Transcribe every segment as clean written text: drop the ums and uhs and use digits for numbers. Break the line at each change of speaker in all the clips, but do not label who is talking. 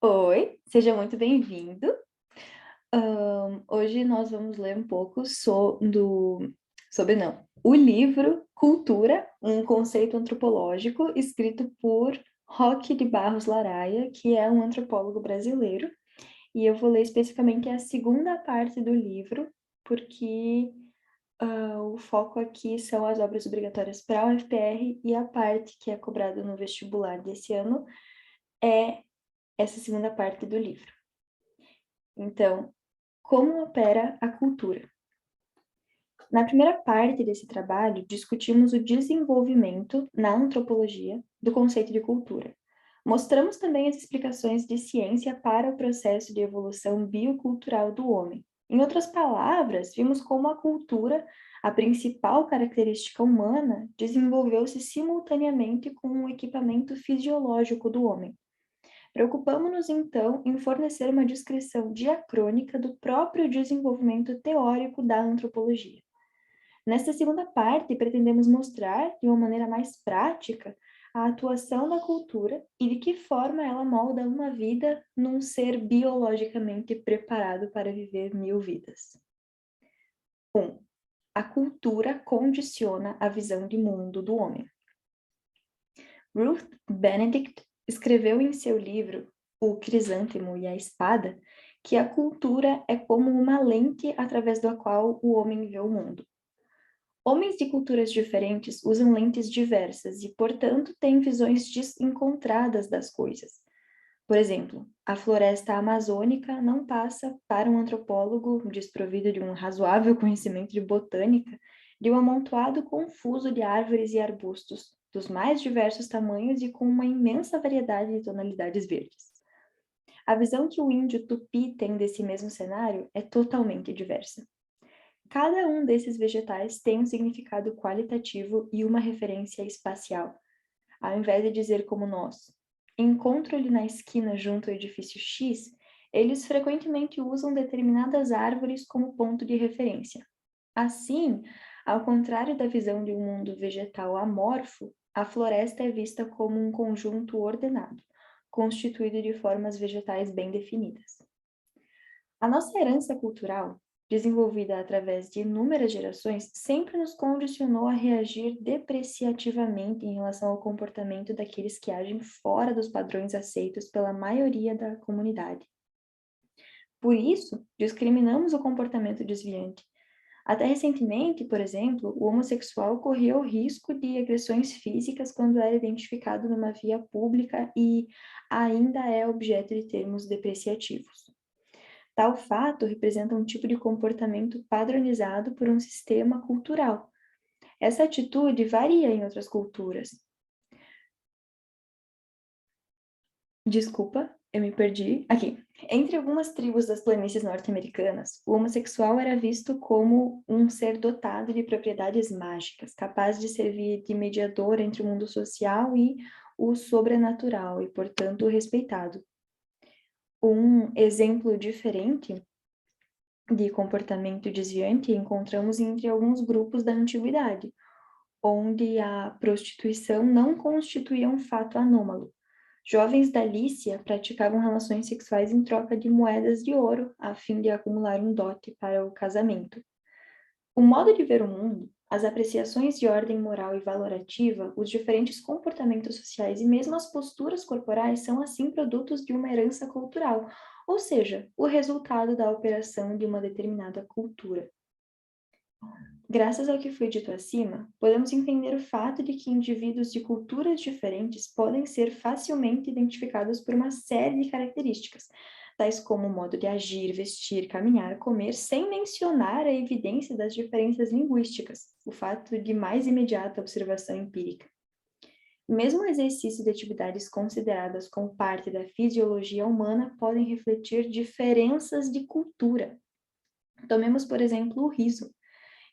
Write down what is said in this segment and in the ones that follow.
Oi, seja muito bem-vindo. Hoje nós vamos ler um pouco o livro Cultura, um conceito antropológico, escrito por Roque de Barros Laraia, que é um antropólogo brasileiro, e eu vou ler especificamente a segunda parte do livro, porque o foco aqui são as obras obrigatórias para a UFPR e a parte que é cobrada no vestibular desse ano é essa segunda parte do livro. Então, como opera a cultura? Na primeira parte desse trabalho, discutimos o desenvolvimento, na antropologia, do conceito de cultura. Mostramos também as explicações de ciência para o processo de evolução biocultural do homem. Em outras palavras, vimos como a cultura, a principal característica humana, desenvolveu-se simultaneamente com o equipamento fisiológico do homem. Preocupamo-nos, então, em fornecer uma descrição diacrônica do próprio desenvolvimento teórico da antropologia. Nesta segunda parte, pretendemos mostrar, de uma maneira mais prática, a atuação da cultura e de que forma ela molda uma vida num ser biologicamente preparado para viver 1000 vidas. 1. A cultura condiciona a visão de mundo do homem. Ruth Benedict escreveu em seu livro O Crisântemo e a Espada que a cultura é como uma lente através da qual o homem vê o mundo. Homens de culturas diferentes usam lentes diversas e, portanto, têm visões desencontradas das coisas. Por exemplo, a floresta amazônica não passa para um antropólogo desprovido de um razoável conhecimento de botânica de um amontoado confuso de árvores e arbustos, dos mais diversos tamanhos e com uma imensa variedade de tonalidades verdes. A visão que o índio tupi tem desse mesmo cenário é totalmente diversa. Cada um desses vegetais tem um significado qualitativo e uma referência espacial. Ao invés de dizer como nós, encontro-lhe na esquina junto ao edifício X, eles frequentemente usam determinadas árvores como ponto de referência. Assim, ao contrário da visão de um mundo vegetal amorfo, a floresta é vista como um conjunto ordenado, constituído de formas vegetais bem definidas. A nossa herança cultural, desenvolvida através de inúmeras gerações, sempre nos condicionou a reagir depreciativamente em relação ao comportamento daqueles que agem fora dos padrões aceitos pela maioria da comunidade. Por isso, discriminamos o comportamento desviante. Até recentemente, por exemplo, o homossexual corria o risco de agressões físicas quando era identificado numa via pública e ainda é objeto de termos depreciativos. Tal fato representa um tipo de comportamento padronizado por um sistema cultural. Essa atitude varia em outras culturas. Desculpa, eu me perdi. Aqui. Entre algumas tribos das planícies norte-americanas, o homossexual era visto como um ser dotado de propriedades mágicas, capaz de servir de mediador entre o mundo social e o sobrenatural, e, portanto, respeitado. Um exemplo diferente de comportamento desviante encontramos entre alguns grupos da antiguidade, onde a prostituição não constituía um fato anômalo. Jovens da Lícia praticavam relações sexuais em troca de moedas de ouro, a fim de acumular um dote para o casamento. O modo de ver o mundo, as apreciações de ordem moral e valorativa, os diferentes comportamentos sociais e mesmo as posturas corporais são assim produtos de uma herança cultural, ou seja, o resultado da operação de uma determinada cultura. Graças ao que foi dito acima, podemos entender o fato de que indivíduos de culturas diferentes podem ser facilmente identificados por uma série de características, tais como o modo de agir, vestir, caminhar, comer, sem mencionar a evidência das diferenças linguísticas, o fato de mais imediata observação empírica. Mesmo o exercício de atividades consideradas como parte da fisiologia humana podem refletir diferenças de cultura. Tomemos, por exemplo, o riso.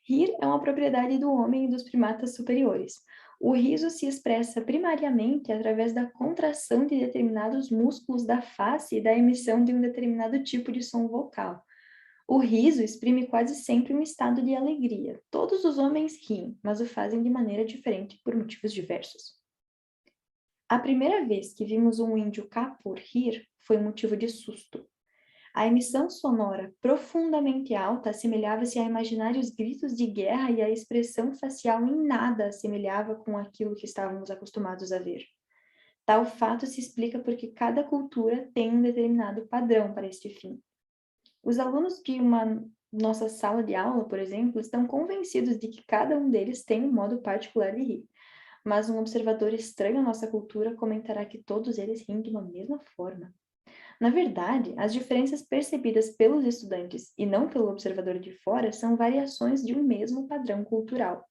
Rir é uma propriedade do homem e dos primatas superiores. O riso se expressa primariamente através da contração de determinados músculos da face e da emissão de um determinado tipo de som vocal. O riso exprime quase sempre um estado de alegria. Todos os homens riem, mas o fazem de maneira diferente por motivos diversos. A primeira vez que vimos um índio Kapur rir foi motivo de susto. A emissão sonora profundamente alta assemelhava-se a imaginários gritos de guerra e a expressão facial em nada assemelhava com aquilo que estávamos acostumados a ver. Tal fato se explica porque cada cultura tem um determinado padrão para este fim. Os alunos de uma nossa sala de aula, por exemplo, estão convencidos de que cada um deles tem um modo particular de rir, mas um observador estranho à nossa cultura comentará que todos eles riem de uma mesma forma. Na verdade, as diferenças percebidas pelos estudantes e não pelo observador de fora são variações de um mesmo padrão cultural.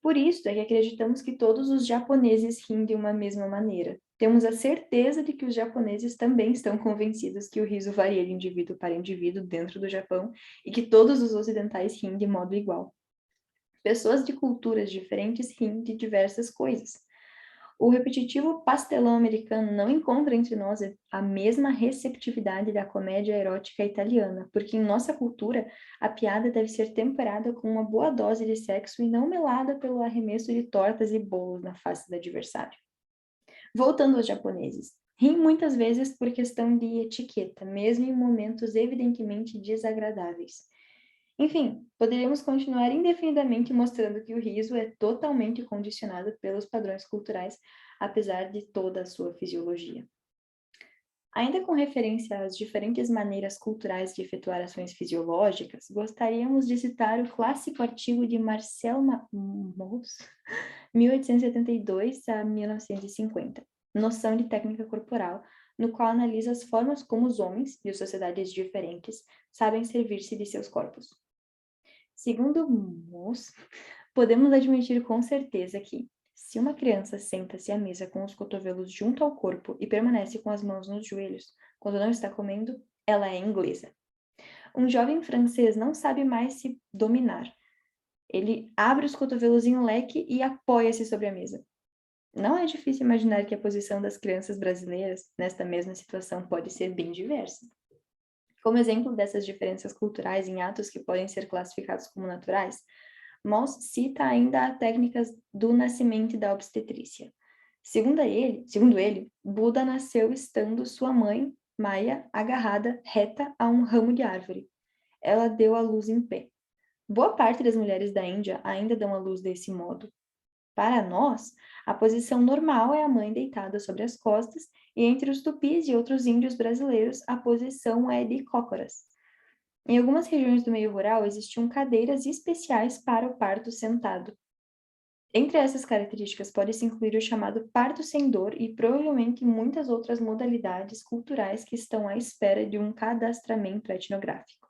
Por isso é que acreditamos que todos os japoneses riem de uma mesma maneira. Temos a certeza de que os japoneses também estão convencidos que o riso varia de indivíduo para indivíduo dentro do Japão e que todos os ocidentais riem de modo igual. Pessoas de culturas diferentes riem de diversas coisas. O repetitivo pastelão americano não encontra entre nós a mesma receptividade da comédia erótica italiana, porque em nossa cultura a piada deve ser temperada com uma boa dose de sexo e não melada pelo arremesso de tortas e bolos na face do adversário. Voltando aos japoneses, riem muitas vezes por questão de etiqueta, mesmo em momentos evidentemente desagradáveis. Enfim, poderíamos continuar indefinidamente mostrando que o riso é totalmente condicionado pelos padrões culturais, apesar de toda a sua fisiologia. Ainda com referência às diferentes maneiras culturais de efetuar ações fisiológicas, gostaríamos de citar o clássico artigo de Marcel Mauss, 1872 a 1950, Noção de Técnica Corporal, no qual analisa as formas como os homens, de sociedades diferentes, sabem servir-se de seus corpos. Segundo Mauss, podemos admitir com certeza que, se uma criança senta-se à mesa com os cotovelos junto ao corpo e permanece com as mãos nos joelhos quando não está comendo, ela é inglesa. Um jovem francês não sabe mais se dominar. Ele abre os cotovelos em leque e apoia-se sobre a mesa. Não é difícil imaginar que a posição das crianças brasileiras nesta mesma situação pode ser bem diversa. Como exemplo dessas diferenças culturais em atos que podem ser classificados como naturais, Mauss cita ainda as técnicas do nascimento e da obstetrícia. Segundo ele, Buda nasceu estando sua mãe, Maia, agarrada reta a um ramo de árvore. Ela deu à luz em pé. Boa parte das mulheres da Índia ainda dão à luz desse modo. Para nós, a posição normal é a mãe deitada sobre as costas, e entre os tupis e outros índios brasileiros, a posição é de cócoras. Em algumas regiões do meio rural, existiam cadeiras especiais para o parto sentado. Entre essas características, pode-se incluir o chamado parto sem dor e provavelmente muitas outras modalidades culturais que estão à espera de um cadastramento etnográfico.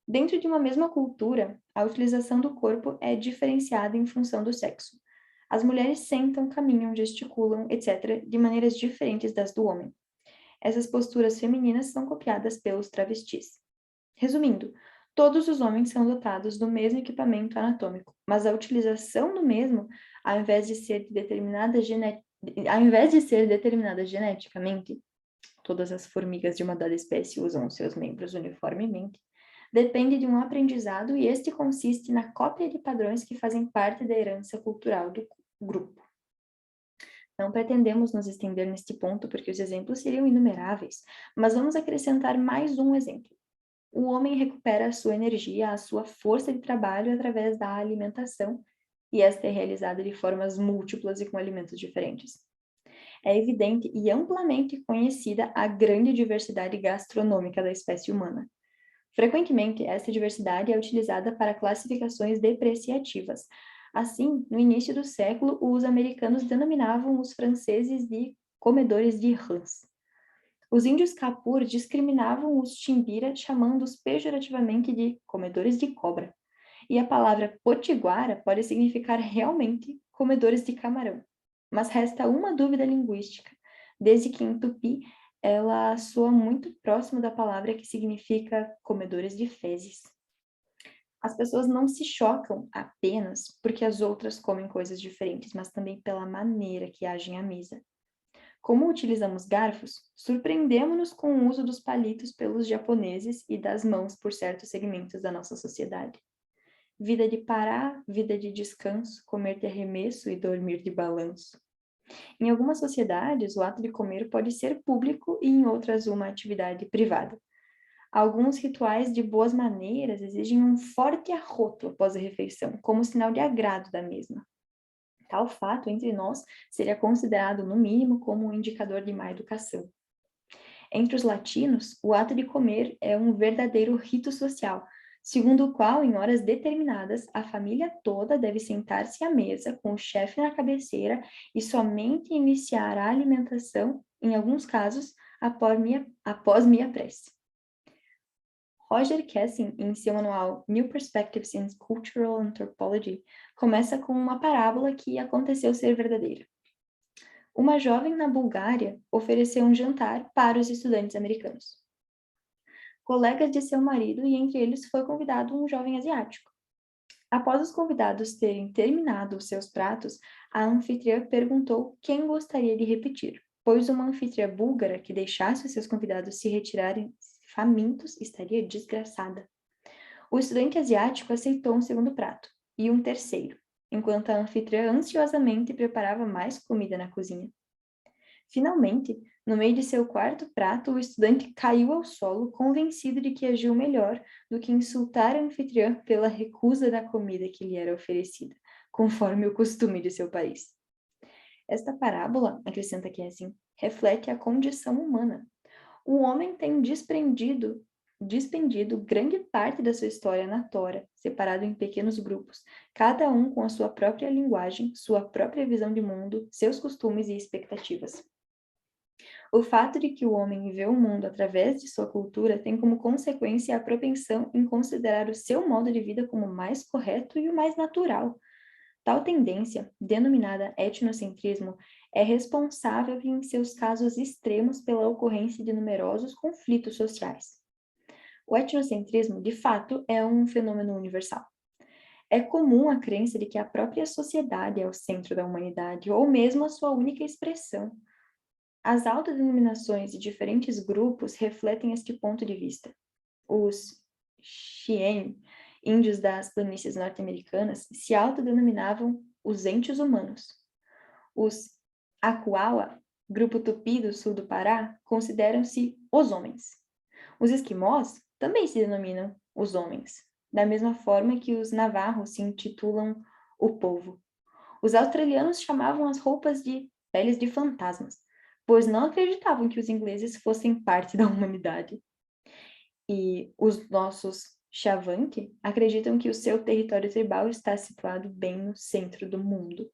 Dentro de uma mesma cultura, a utilização do corpo é diferenciada em função do sexo. As mulheres sentam, caminham, gesticulam, etc., de maneiras diferentes das do homem. Essas posturas femininas são copiadas pelos travestis. Resumindo, todos os homens são dotados do mesmo equipamento anatômico, mas a utilização do mesmo, ao invés de ser determinada geneticamente, todas as formigas de uma dada espécie usam os seus membros uniformemente, depende de um aprendizado e este consiste na cópia de padrões que fazem parte da herança cultural do grupo. Não pretendemos nos estender neste ponto porque os exemplos seriam inumeráveis, mas vamos acrescentar mais um exemplo. O homem recupera a sua energia, a sua força de trabalho através da alimentação, e esta é realizada de formas múltiplas e com alimentos diferentes. É evidente e amplamente conhecida a grande diversidade gastronômica da espécie humana. Frequentemente, essa diversidade é utilizada para classificações depreciativas. Assim, no início do século, os americanos denominavam os franceses de comedores de rãs. Os índios Kapur discriminavam os Timbira, chamando-os pejorativamente de comedores de cobra. E a palavra potiguara pode significar realmente comedores de camarão. Mas resta uma dúvida linguística, desde que em tupi ela soa muito próximo da palavra que significa comedores de fezes. As pessoas não se chocam apenas porque as outras comem coisas diferentes, mas também pela maneira que agem à mesa. Como utilizamos garfos, surpreendemos-nos com o uso dos palitos pelos japoneses e das mãos por certos segmentos da nossa sociedade. Vida de parar, vida de descanso, comer de arremesso e dormir de balanço. Em algumas sociedades, o ato de comer pode ser público e em outras uma atividade privada. Alguns rituais de boas maneiras exigem um forte arroto após a refeição, como sinal de agrado da mesma. Tal fato, entre nós, seria considerado, no mínimo, como um indicador de má educação. Entre os latinos, o ato de comer é um verdadeiro rito social, segundo o qual, em horas determinadas, a família toda deve sentar-se à mesa, com o chefe na cabeceira, e somente iniciar a alimentação, em alguns casos, após minha prece. Roger Cassin, em seu manual New Perspectives in Cultural Anthropology, começa com uma parábola que aconteceu ser verdadeira. Uma jovem na Bulgária ofereceu um jantar para os estudantes americanos. Colegas de seu marido e entre eles foi convidado um jovem asiático. Após os convidados terem terminado os seus pratos, a anfitriã perguntou quem gostaria de repetir, pois uma anfitriã búlgara que deixasse os seus convidados se retirarem famintos estaria desgraçada. O estudante asiático aceitou um segundo prato, e um terceiro, enquanto a anfitriã ansiosamente preparava mais comida na cozinha. Finalmente, no meio de seu quarto prato, o estudante caiu ao solo, convencido de que agiu melhor do que insultar a anfitriã pela recusa da comida que lhe era oferecida, conforme o costume de seu país. Esta parábola, acrescenta Cassin, reflete a condição humana. O homem tem despendido grande parte da sua história na Tora, separado em pequenos grupos, cada um com a sua própria linguagem, sua própria visão de mundo, seus costumes e expectativas. O fato de que o homem vê o mundo através de sua cultura tem como consequência a propensão em considerar o seu modo de vida como o mais correto e o mais natural. Tal tendência, denominada etnocentrismo, é responsável em seus casos extremos pela ocorrência de numerosos conflitos sociais. O etnocentrismo, de fato, é um fenômeno universal. É comum a crença de que a própria sociedade é o centro da humanidade, ou mesmo a sua única expressão. As autodenominações de diferentes grupos refletem este ponto de vista. Os Cheyenne, índios das planícies norte-americanas, se autodenominavam os entes humanos. Os Akuawa, grupo tupi do sul do Pará, consideram-se os homens. Os esquimós também se denominam os homens, da mesma forma que os navarros se intitulam o povo. Os australianos chamavam as roupas de peles de fantasmas, pois não acreditavam que os ingleses fossem parte da humanidade. E os nossos Xavanque acreditam que o seu território tribal está situado bem no centro do mundo.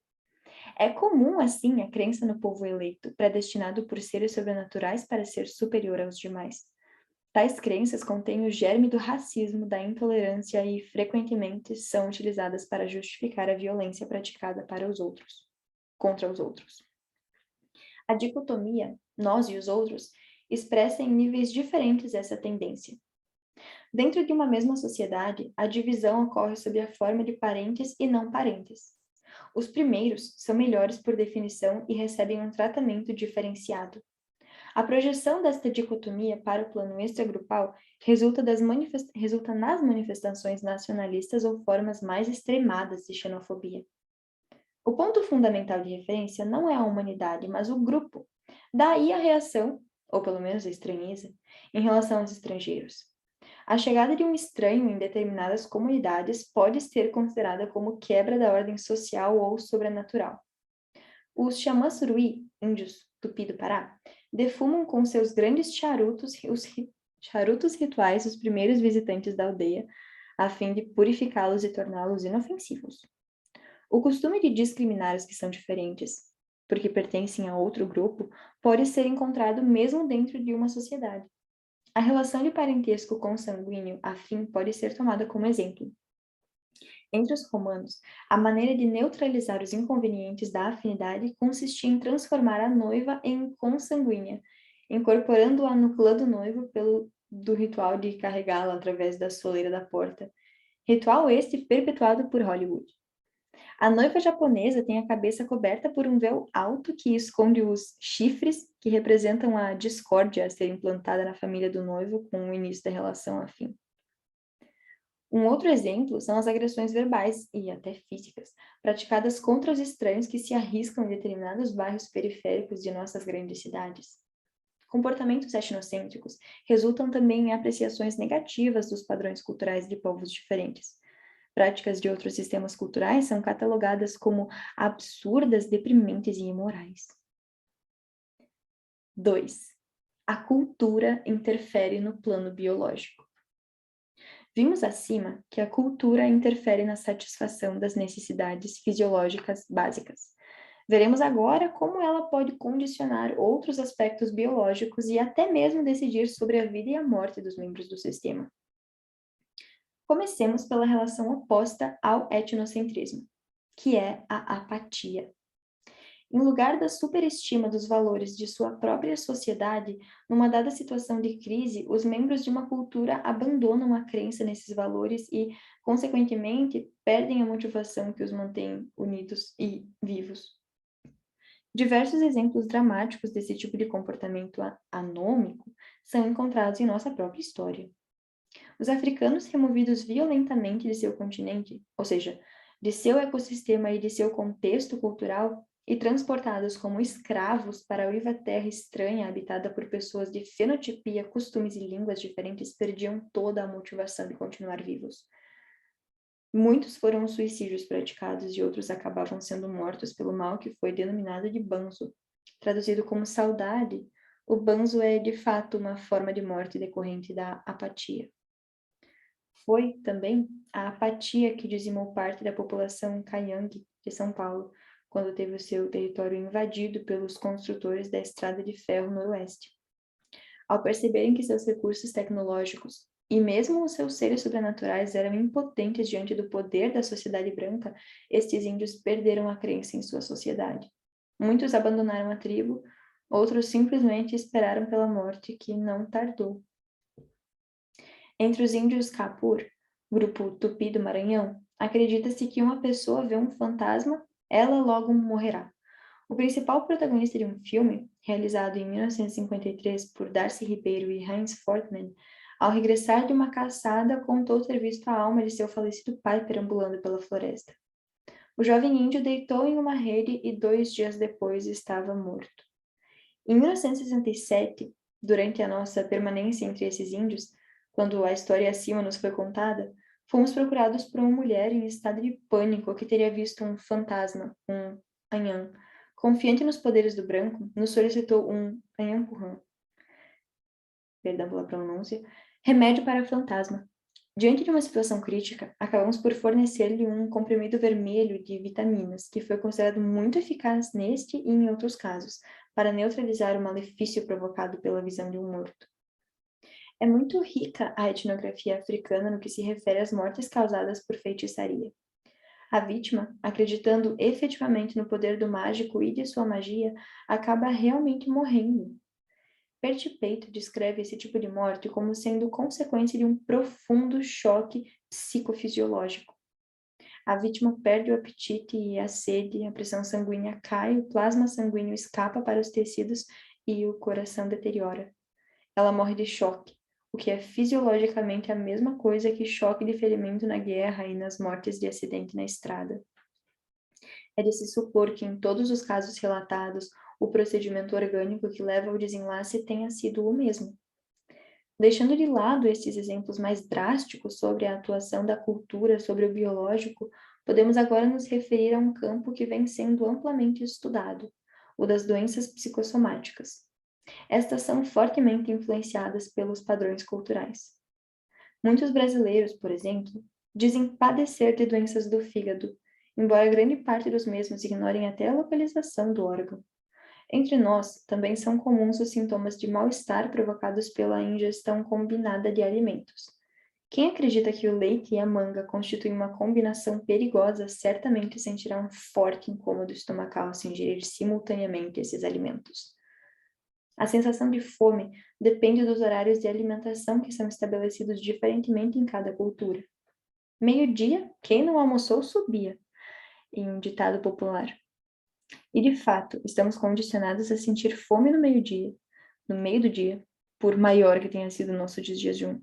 É comum, assim, a crença no povo eleito, predestinado por seres sobrenaturais para ser superior aos demais. Tais crenças contêm o germe do racismo, da intolerância e, frequentemente, são utilizadas para justificar a violência praticada contra os outros. A dicotomia, nós e os outros, expressa em níveis diferentes essa tendência. Dentro de uma mesma sociedade, a divisão ocorre sob a forma de parentes e não parentes. Os primeiros são melhores por definição e recebem um tratamento diferenciado. A projeção desta dicotomia para o plano extragrupal resulta nas manifestações nacionalistas ou formas mais extremadas de xenofobia. O ponto fundamental de referência não é a humanidade, mas o grupo. Daí a reação, ou pelo menos a estranheza, em relação aos estrangeiros. A chegada de um estranho em determinadas comunidades pode ser considerada como quebra da ordem social ou sobrenatural. Os xamãs Suruí, índios tupi do Pará, defumam com seus grandes charutos os charutos rituais os primeiros visitantes da aldeia, a fim de purificá-los e torná-los inofensivos. O costume de discriminar os que são diferentes, porque pertencem a outro grupo, pode ser encontrado mesmo dentro de uma sociedade. A relação de parentesco consanguíneo afim pode ser tomada como exemplo. Entre os romanos, a maneira de neutralizar os inconvenientes da afinidade consistia em transformar a noiva em consanguínea, incorporando-a no clã do noivo do ritual de carregá-la através da soleira da porta. Ritual este perpetuado por Hollywood. A noiva japonesa tem a cabeça coberta por um véu alto que esconde os chifres, que representam a discórdia a ser implantada na família do noivo com o início da relação afim. Um outro exemplo são as agressões verbais e até físicas, praticadas contra os estranhos que se arriscam em determinados bairros periféricos de nossas grandes cidades. Comportamentos etnocêntricos resultam também em apreciações negativas dos padrões culturais de povos diferentes. Práticas de outros sistemas culturais são catalogadas como absurdas, deprimentes e imorais. 2. A cultura interfere no plano biológico. Vimos acima que a cultura interfere na satisfação das necessidades fisiológicas básicas. Veremos agora como ela pode condicionar outros aspectos biológicos e até mesmo decidir sobre a vida e a morte dos membros do sistema. Comecemos pela relação oposta ao etnocentrismo, que é a apatia. Em lugar da superestima dos valores de sua própria sociedade, numa dada situação de crise, os membros de uma cultura abandonam a crença nesses valores e, consequentemente, perdem a motivação que os mantém unidos e vivos. Diversos exemplos dramáticos desse tipo de comportamento anômico são encontrados em nossa própria história. Os africanos removidos violentamente de seu continente, ou seja, de seu ecossistema e de seu contexto cultural, e transportados como escravos para a uiva terra estranha habitada por pessoas de fenotipia, costumes e línguas diferentes, perdiam toda a motivação de continuar vivos. Muitos foram os suicídios praticados e outros acabavam sendo mortos pelo mal que foi denominado de banzo. Traduzido como saudade, o banzo é de fato uma forma de morte decorrente da apatia. Foi, também, a apatia que dizimou parte da população caiangue de São Paulo, quando teve o seu território invadido pelos construtores da estrada de ferro noroeste. Ao perceberem que seus recursos tecnológicos e mesmo os seus seres sobrenaturais eram impotentes diante do poder da sociedade branca, estes índios perderam a crença em sua sociedade. Muitos abandonaram a tribo, outros simplesmente esperaram pela morte, que não tardou. Entre os índios Capur, grupo Tupi do Maranhão, acredita-se que uma pessoa vê um fantasma, ela logo morrerá. O principal protagonista de um filme, realizado em 1953 por Darcy Ribeiro e Heinz Fortman, ao regressar de uma caçada, contou ter visto a alma de seu falecido pai perambulando pela floresta. O jovem índio deitou em uma rede e 2 dias depois estava morto. Em 1967, durante a nossa permanência entre esses índios, quando a história acima nos foi contada, fomos procurados por uma mulher em estado de pânico que teria visto um fantasma, um anhã. Confiante nos poderes do branco, nos solicitou um anhancurran, perdão pela pronúncia, remédio para fantasma. Diante de uma situação crítica, acabamos por fornecer-lhe um comprimido vermelho de vitaminas, que foi considerado muito eficaz neste e em outros casos, para neutralizar o malefício provocado pela visão de um morto. É muito rica a etnografia africana no que se refere às mortes causadas por feitiçaria. A vítima, acreditando efetivamente no poder do mágico e de sua magia, acaba realmente morrendo. Percy Peito descreve esse tipo de morte como sendo consequência de um profundo choque psicofisiológico. A vítima perde o apetite e a sede, a pressão sanguínea cai, o plasma sanguíneo escapa para os tecidos e o coração deteriora. Ela morre de choque, o que é fisiologicamente a mesma coisa que choque de ferimento na guerra e nas mortes de acidente na estrada. É de se supor que em todos os casos relatados, o procedimento orgânico que leva ao desenlace tenha sido o mesmo. Deixando de lado estes exemplos mais drásticos sobre a atuação da cultura sobre o biológico, podemos agora nos referir a um campo que vem sendo amplamente estudado, o das doenças psicossomáticas. Estas são fortemente influenciadas pelos padrões culturais. Muitos brasileiros, por exemplo, dizem padecer de doenças do fígado, embora grande parte dos mesmos ignorem até a localização do órgão. Entre nós, também são comuns os sintomas de mal-estar provocados pela ingestão combinada de alimentos. Quem acredita que o leite e a manga constituem uma combinação perigosa certamente sentirá um forte incômodo estomacal se ingerir simultaneamente esses alimentos. A sensação de fome depende dos horários de alimentação que são estabelecidos diferentemente em cada cultura. Meio-dia, quem não almoçou subia, em um ditado popular. E, de fato, estamos condicionados a sentir fome no meio do dia, por maior que tenha sido o nosso desjejum.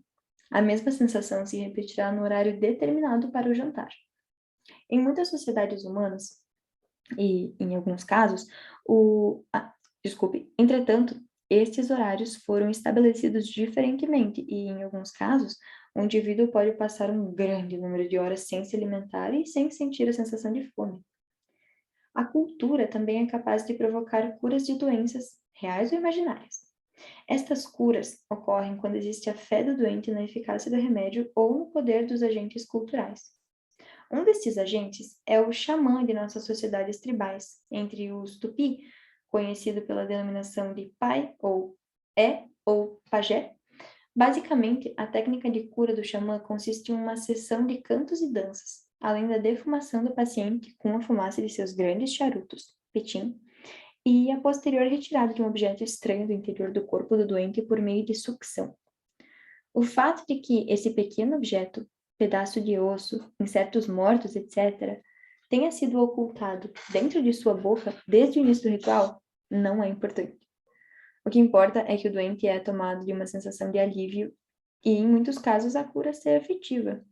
A mesma sensação se repetirá no horário determinado para o jantar. Em muitas sociedades humanas, e em alguns casos, entretanto, estes horários foram estabelecidos diferentemente e, em alguns casos, o indivíduo pode passar um grande número de horas sem se alimentar e sem sentir a sensação de fome. A cultura também é capaz de provocar curas de doenças, reais ou imaginárias. Estas curas ocorrem quando existe a fé do doente na eficácia do remédio ou no poder dos agentes culturais. Um destes agentes é o xamã de nossas sociedades tribais, entre os tupi, conhecido pela denominação de pai ou pajé. Basicamente, a técnica de cura do xamã consiste em uma sessão de cantos e danças, além da defumação do paciente com a fumaça de seus grandes charutos, petim, e a posterior retirada de um objeto estranho do interior do corpo do doente por meio de sucção. O fato de que esse pequeno objeto, pedaço de osso, insetos mortos, etc., tenha sido ocultado dentro de sua boca desde o início do ritual, não é importante. O que importa é que o doente é tomado de uma sensação de alívio e, em muitos casos, a cura ser efetiva.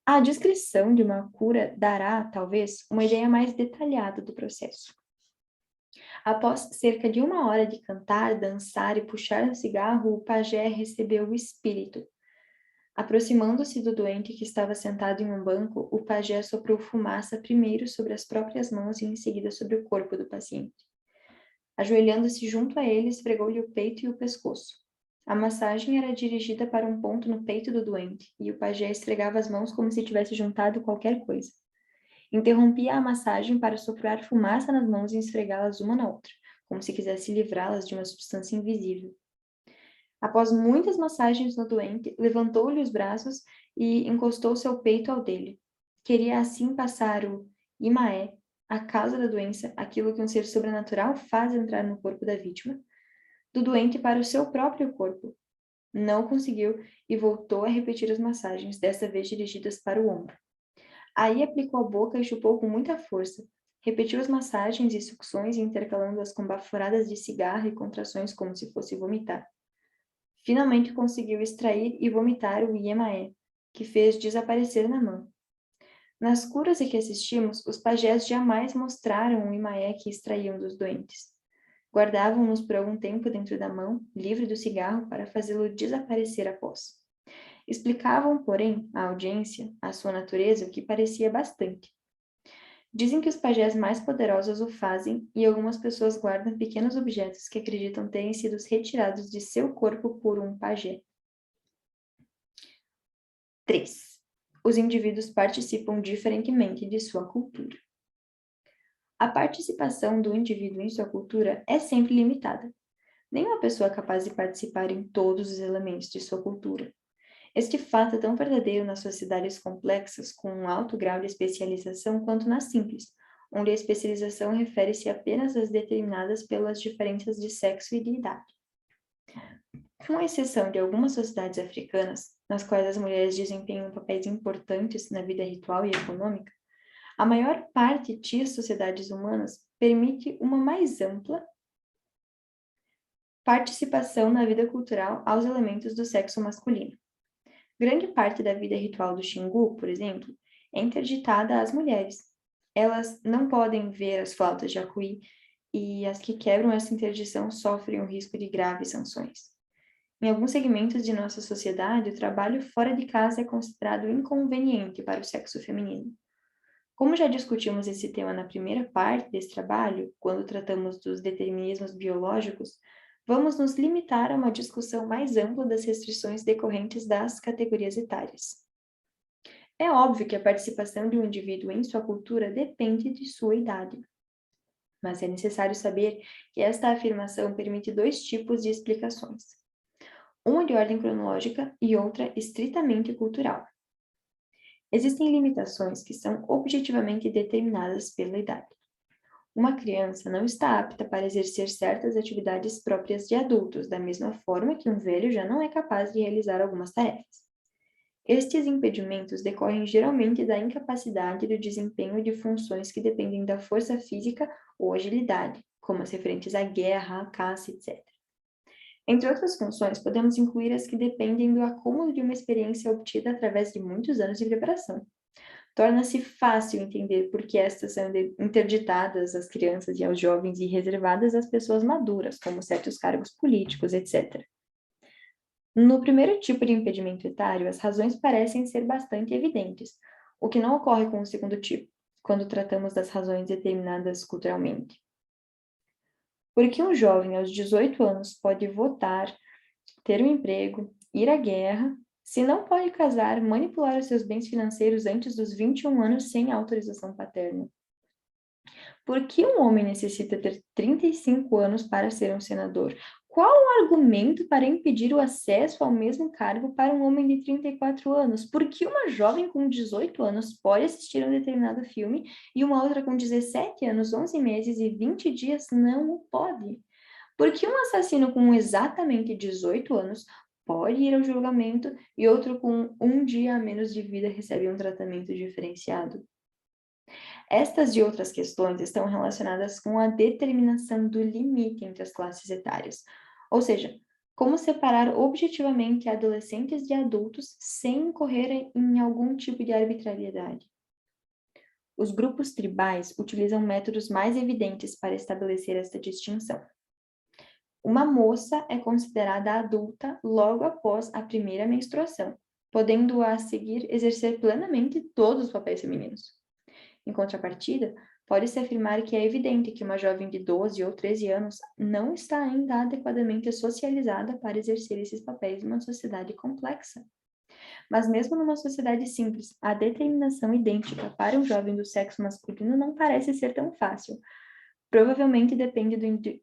A descrição de uma cura dará, talvez, uma ideia mais detalhada do processo. Após cerca de 1 hora de cantar, dançar e puxar um cigarro, o pajé recebeu o espírito. Aproximando-se do doente que estava sentado em um banco, o pajé soprou fumaça primeiro sobre as próprias mãos e em seguida sobre o corpo do paciente. Ajoelhando-se junto a ele, esfregou-lhe o peito e o pescoço. A massagem era dirigida para um ponto no peito do doente, e o pajé esfregava as mãos como se tivesse juntado qualquer coisa. Interrompia a massagem para soprar fumaça nas mãos e esfregá-las uma na outra, como se quisesse livrá-las de uma substância invisível. Após muitas massagens no doente, levantou-lhe os braços e encostou seu peito ao dele. Queria assim passar o Imaé, a causa da doença, aquilo que um ser sobrenatural faz entrar no corpo da vítima, do doente para o seu próprio corpo. Não conseguiu e voltou a repetir as massagens, desta vez dirigidas para o ombro. Aí aplicou a boca e chupou com muita força. Repetiu as massagens e sucções, intercalando-as com baforadas de cigarro e contrações como se fosse vomitar. Finalmente conseguiu extrair e vomitar o Iemaé, que fez desaparecer na mão. Nas curas a que assistimos, os pajés jamais mostraram o Iemaé que extraíam dos doentes. Guardavam-nos por algum tempo dentro da mão, livre do cigarro, para fazê-lo desaparecer após. Explicavam, porém, à audiência, a sua natureza, o que parecia bastante. Dizem que os pajés mais poderosos o fazem e algumas pessoas guardam pequenos objetos que acreditam terem sido retirados de seu corpo por um pajé. 3. Os indivíduos participam diferentemente de sua cultura. A participação do indivíduo em sua cultura é sempre limitada. Nenhuma pessoa é capaz de participar em todos os elementos de sua cultura. Este fato é tão verdadeiro nas sociedades complexas, com um alto grau de especialização, quanto nas simples, onde a especialização refere-se apenas às determinadas pelas diferenças de sexo e de idade. Com exceção de algumas sociedades africanas, nas quais as mulheres desempenham papéis importantes na vida ritual e econômica, a maior parte de sociedades humanas permite uma mais ampla participação na vida cultural aos elementos do sexo masculino. Grande parte da vida ritual do Xingu, por exemplo, é interditada às mulheres. Elas não podem ver as flautas de Acuí e as que quebram essa interdição sofrem o risco de graves sanções. Em alguns segmentos de nossa sociedade, o trabalho fora de casa é considerado inconveniente para o sexo feminino. Como já discutimos esse tema na primeira parte desse trabalho, quando tratamos dos determinismos biológicos, vamos nos limitar a uma discussão mais ampla das restrições decorrentes das categorias etárias. É óbvio que a participação de um indivíduo em sua cultura depende de sua idade. Mas é necessário saber que esta afirmação permite dois tipos de explicações. Uma de ordem cronológica e outra estritamente cultural. Existem limitações que são objetivamente determinadas pela idade. Uma criança não está apta para exercer certas atividades próprias de adultos, da mesma forma que um velho já não é capaz de realizar algumas tarefas. Estes impedimentos decorrem geralmente da incapacidade do desempenho de funções que dependem da força física ou agilidade, como as referentes à guerra, à caça, etc. Entre outras funções, podemos incluir as que dependem do acúmulo de uma experiência obtida através de muitos anos de preparação. Torna-se fácil entender por que estas são interditadas às crianças e aos jovens e reservadas às pessoas maduras, como certos cargos políticos, etc. No primeiro tipo de impedimento etário, as razões parecem ser bastante evidentes, o que não ocorre com o segundo tipo, quando tratamos das razões determinadas culturalmente. Porque um jovem aos 18 anos pode votar, ter um emprego, ir à guerra, se não pode casar, manipular os seus bens financeiros antes dos 21 anos sem autorização paterna? Por que um homem necessita ter 35 anos para ser um senador? Qual o argumento para impedir o acesso ao mesmo cargo para um homem de 34 anos? Por que uma jovem com 18 anos pode assistir a um determinado filme e uma outra com 17 anos, 11 meses e 20 dias não o pode? Por que um assassino com exatamente 18 anos pode ir ao julgamento e outro com um dia a menos de vida recebe um tratamento diferenciado? Estas e outras questões estão relacionadas com a determinação do limite entre as classes etárias, ou seja, como separar objetivamente adolescentes de adultos sem incorrer em algum tipo de arbitrariedade. Os grupos tribais utilizam métodos mais evidentes para estabelecer esta distinção. Uma moça é considerada adulta logo após a primeira menstruação, podendo a seguir exercer plenamente todos os papéis femininos. Em contrapartida, pode-se afirmar que é evidente que uma jovem de 12 ou 13 anos não está ainda adequadamente socializada para exercer esses papéis em uma sociedade complexa. Mas mesmo numa sociedade simples, a determinação idêntica para um jovem do sexo masculino não parece ser tão fácil. Provavelmente depende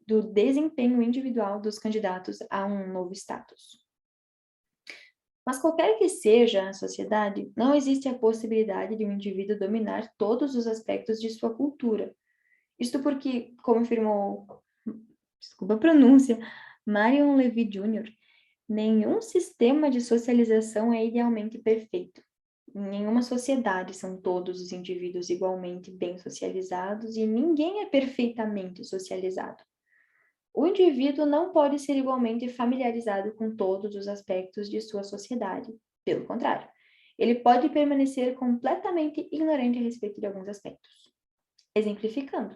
do desempenho individual dos candidatos a um novo status. Mas qualquer que seja a sociedade, não existe a possibilidade de um indivíduo dominar todos os aspectos de sua cultura. Isto porque, como afirmou, desculpa a pronúncia, Marion Levy Jr., nenhum sistema de socialização é idealmente perfeito. Em nenhuma sociedade são todos os indivíduos igualmente bem socializados e ninguém é perfeitamente socializado. O indivíduo não pode ser igualmente familiarizado com todos os aspectos de sua sociedade. Pelo contrário, ele pode permanecer completamente ignorante a respeito de alguns aspectos. Exemplificando,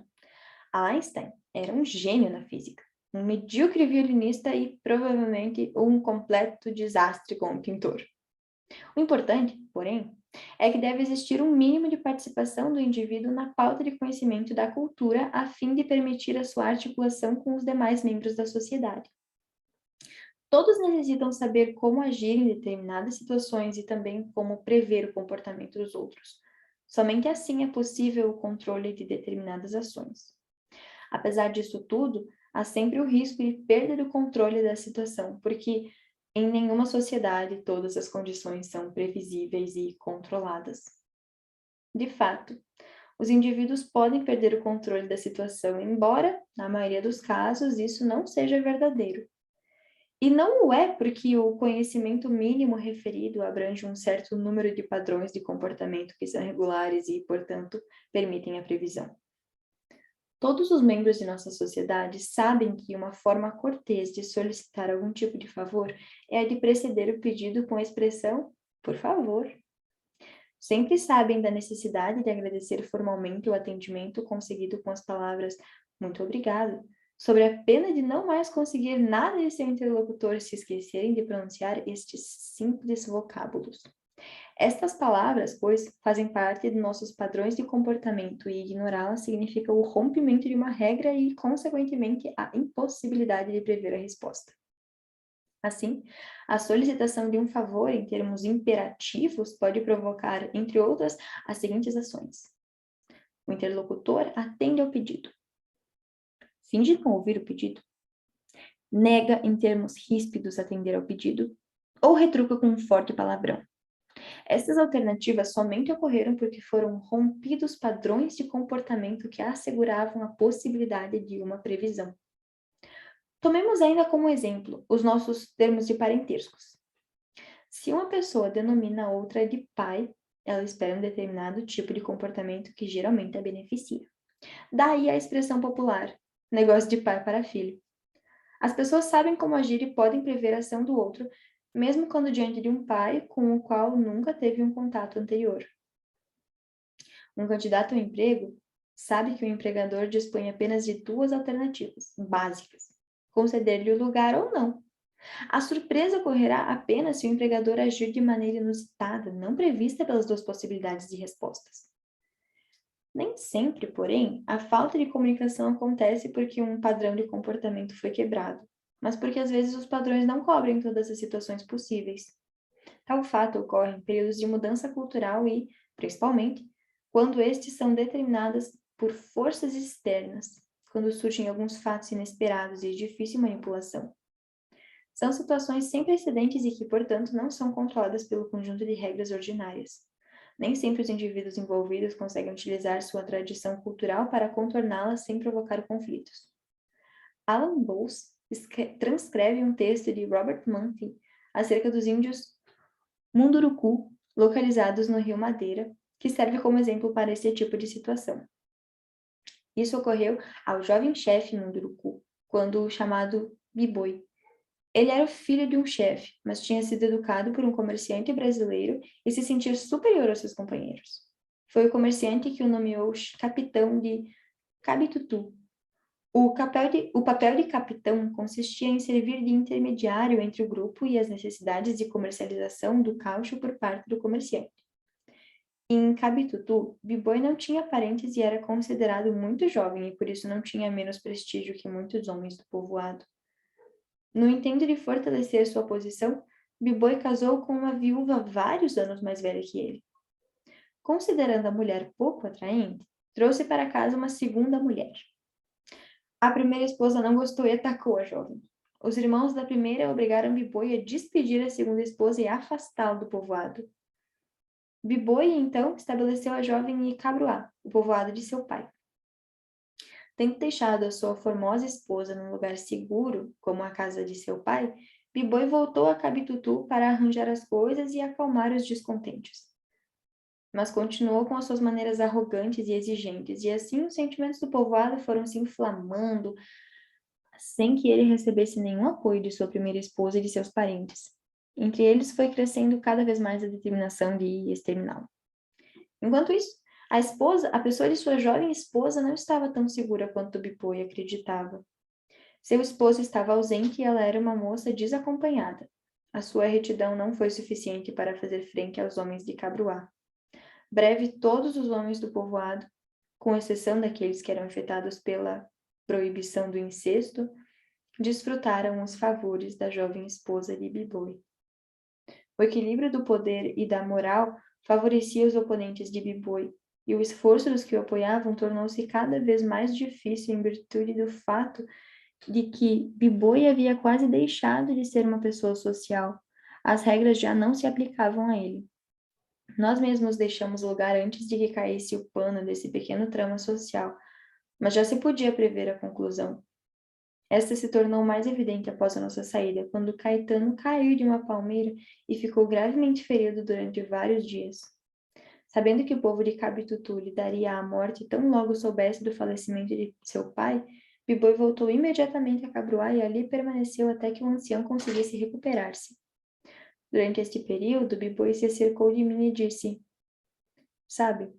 Einstein era um gênio na física, um medíocre violinista e provavelmente um completo desastre como pintor. O importante, porém, é que deve existir um mínimo de participação do indivíduo na pauta de conhecimento da cultura a fim de permitir a sua articulação com os demais membros da sociedade. Todos necessitam saber como agir em determinadas situações e também como prever o comportamento dos outros. Somente assim é possível o controle de determinadas ações. Apesar disso tudo, há sempre o risco de perda do controle da situação, porque em nenhuma sociedade todas as condições são previsíveis e controladas. De fato, os indivíduos podem perder o controle da situação, embora, na maioria dos casos, isso não seja verdadeiro. E não o é porque o conhecimento mínimo referido abrange um certo número de padrões de comportamento que são regulares e, portanto, permitem a previsão. Todos os membros de nossa sociedade sabem que uma forma cortês de solicitar algum tipo de favor é a de preceder o pedido com a expressão "por favor". Sempre sabem da necessidade de agradecer formalmente o atendimento conseguido com as palavras "muito obrigado", sobre a pena de não mais conseguir nada de seu interlocutor se esquecerem de pronunciar estes simples vocábulos. Estas palavras, pois, fazem parte de nossos padrões de comportamento e ignorá-las significa o rompimento de uma regra e, consequentemente, a impossibilidade de prever a resposta. Assim, a solicitação de um favor em termos imperativos pode provocar, entre outras, as seguintes ações. O interlocutor atende ao pedido. Finge não ouvir o pedido. Nega em termos ríspidos atender ao pedido. Ou retruca com um forte palavrão. Essas alternativas somente ocorreram porque foram rompidos padrões de comportamento que asseguravam a possibilidade de uma previsão. Tomemos ainda como exemplo os nossos termos de parentescos. Se uma pessoa denomina a outra de pai, ela espera um determinado tipo de comportamento que geralmente a beneficia. Daí a expressão popular, negócio de pai para filho. As pessoas sabem como agir e podem prever a ação do outro, mesmo quando diante de um pai com o qual nunca teve um contato anterior. Um candidato ao emprego sabe que o empregador dispõe apenas de duas alternativas básicas: conceder-lhe o lugar ou não. A surpresa ocorrerá apenas se o empregador agir de maneira inusitada, não prevista pelas duas possibilidades de respostas. Nem sempre, porém, a falta de comunicação acontece porque um padrão de comportamento foi quebrado, mas porque às vezes os padrões não cobrem todas as situações possíveis. Tal fato ocorre em períodos de mudança cultural e, principalmente, quando estes são determinados por forças externas, quando surgem alguns fatos inesperados e de difícil manipulação. São situações sem precedentes e que, portanto, não são controladas pelo conjunto de regras ordinárias. Nem sempre os indivíduos envolvidos conseguem utilizar sua tradição cultural para contorná-la sem provocar conflitos. Alan Bowles transcreve um texto de Robert Murphy acerca dos índios Munduruku, localizados no Rio Madeira, que serve como exemplo para esse tipo de situação. Isso ocorreu ao jovem chefe Munduruku, quando chamado Biboi. Ele era o filho de um chefe, mas tinha sido educado por um comerciante brasileiro e se sentia superior aos seus companheiros. Foi o comerciante que o nomeou capitão de Cabitutu. O papel de capitão consistia em servir de intermediário entre o grupo e as necessidades de comercialização do caucho por parte do comerciante. Em Cabitutu, Biboi não tinha parentes e era considerado muito jovem e por isso não tinha menos prestígio que muitos homens do povoado. No intento de fortalecer sua posição, Biboi casou com uma viúva vários anos mais velha que ele. Considerando a mulher pouco atraente, trouxe para casa uma segunda mulher. A primeira esposa não gostou e atacou a jovem. Os irmãos da primeira obrigaram Biboi a despedir a segunda esposa e afastá-lo do povoado. Biboi, então, estabeleceu a jovem em Cabruá, o povoado de seu pai. Tendo deixado a sua formosa esposa num lugar seguro, como a casa de seu pai, Biboi voltou a Cabitutu para arranjar as coisas e acalmar os descontentes. Mas continuou com as suas maneiras arrogantes e exigentes, e assim os sentimentos do povoado foram se inflamando, sem que ele recebesse nenhum apoio de sua primeira esposa e de seus parentes. Entre eles foi crescendo cada vez mais a determinação de exterminá-lo. Enquanto isso, a pessoa de sua jovem esposa não estava tão segura quanto Bipoi acreditava. Seu esposo estava ausente e ela era uma moça desacompanhada. A sua retidão não foi suficiente para fazer frente aos homens de Cabruá. Breve, todos os homens do povoado, com exceção daqueles que eram afetados pela proibição do incesto, desfrutaram os favores da jovem esposa de Biboi. O equilíbrio do poder e da moral favorecia os oponentes de Biboi, e o esforço dos que o apoiavam tornou-se cada vez mais difícil em virtude do fato de que Biboi havia quase deixado de ser uma pessoa social. As regras já não se aplicavam a ele. Nós mesmos deixamos lugar antes de que caísse o pano desse pequeno trama social, mas já se podia prever a conclusão. Esta se tornou mais evidente após a nossa saída, quando Caetano caiu de uma palmeira e ficou gravemente ferido durante vários dias. Sabendo que o povo de Cabitutu lhe daria a morte tão logo soubesse do falecimento de seu pai, Biboi voltou imediatamente a Cabruá e ali permaneceu até que o ancião conseguisse recuperar-se. Durante este período, Biboi se acercou de mim e disse: Sabe,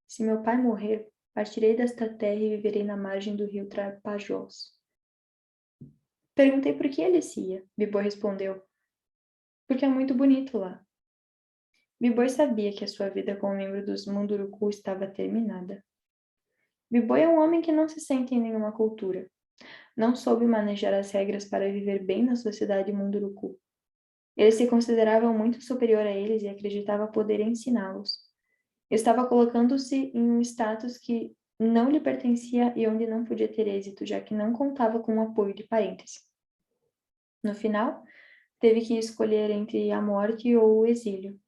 se meu pai morrer, partirei desta terra e viverei na margem do rio Tapajós. Perguntei por que ele se ia. Biboi respondeu: Porque é muito bonito lá. Biboi sabia que a sua vida como membro dos Munduruku estava terminada. Biboi é um homem que não se sente em nenhuma cultura. Não soube manejar as regras para viver bem na sociedade Munduruku. Ele se considerava muito superior a eles e acreditava poder ensiná-los. Estava colocando-se em um status que não lhe pertencia e onde não podia ter êxito, já que não contava com o apoio de parentes. No final, teve que escolher entre a morte ou o exílio.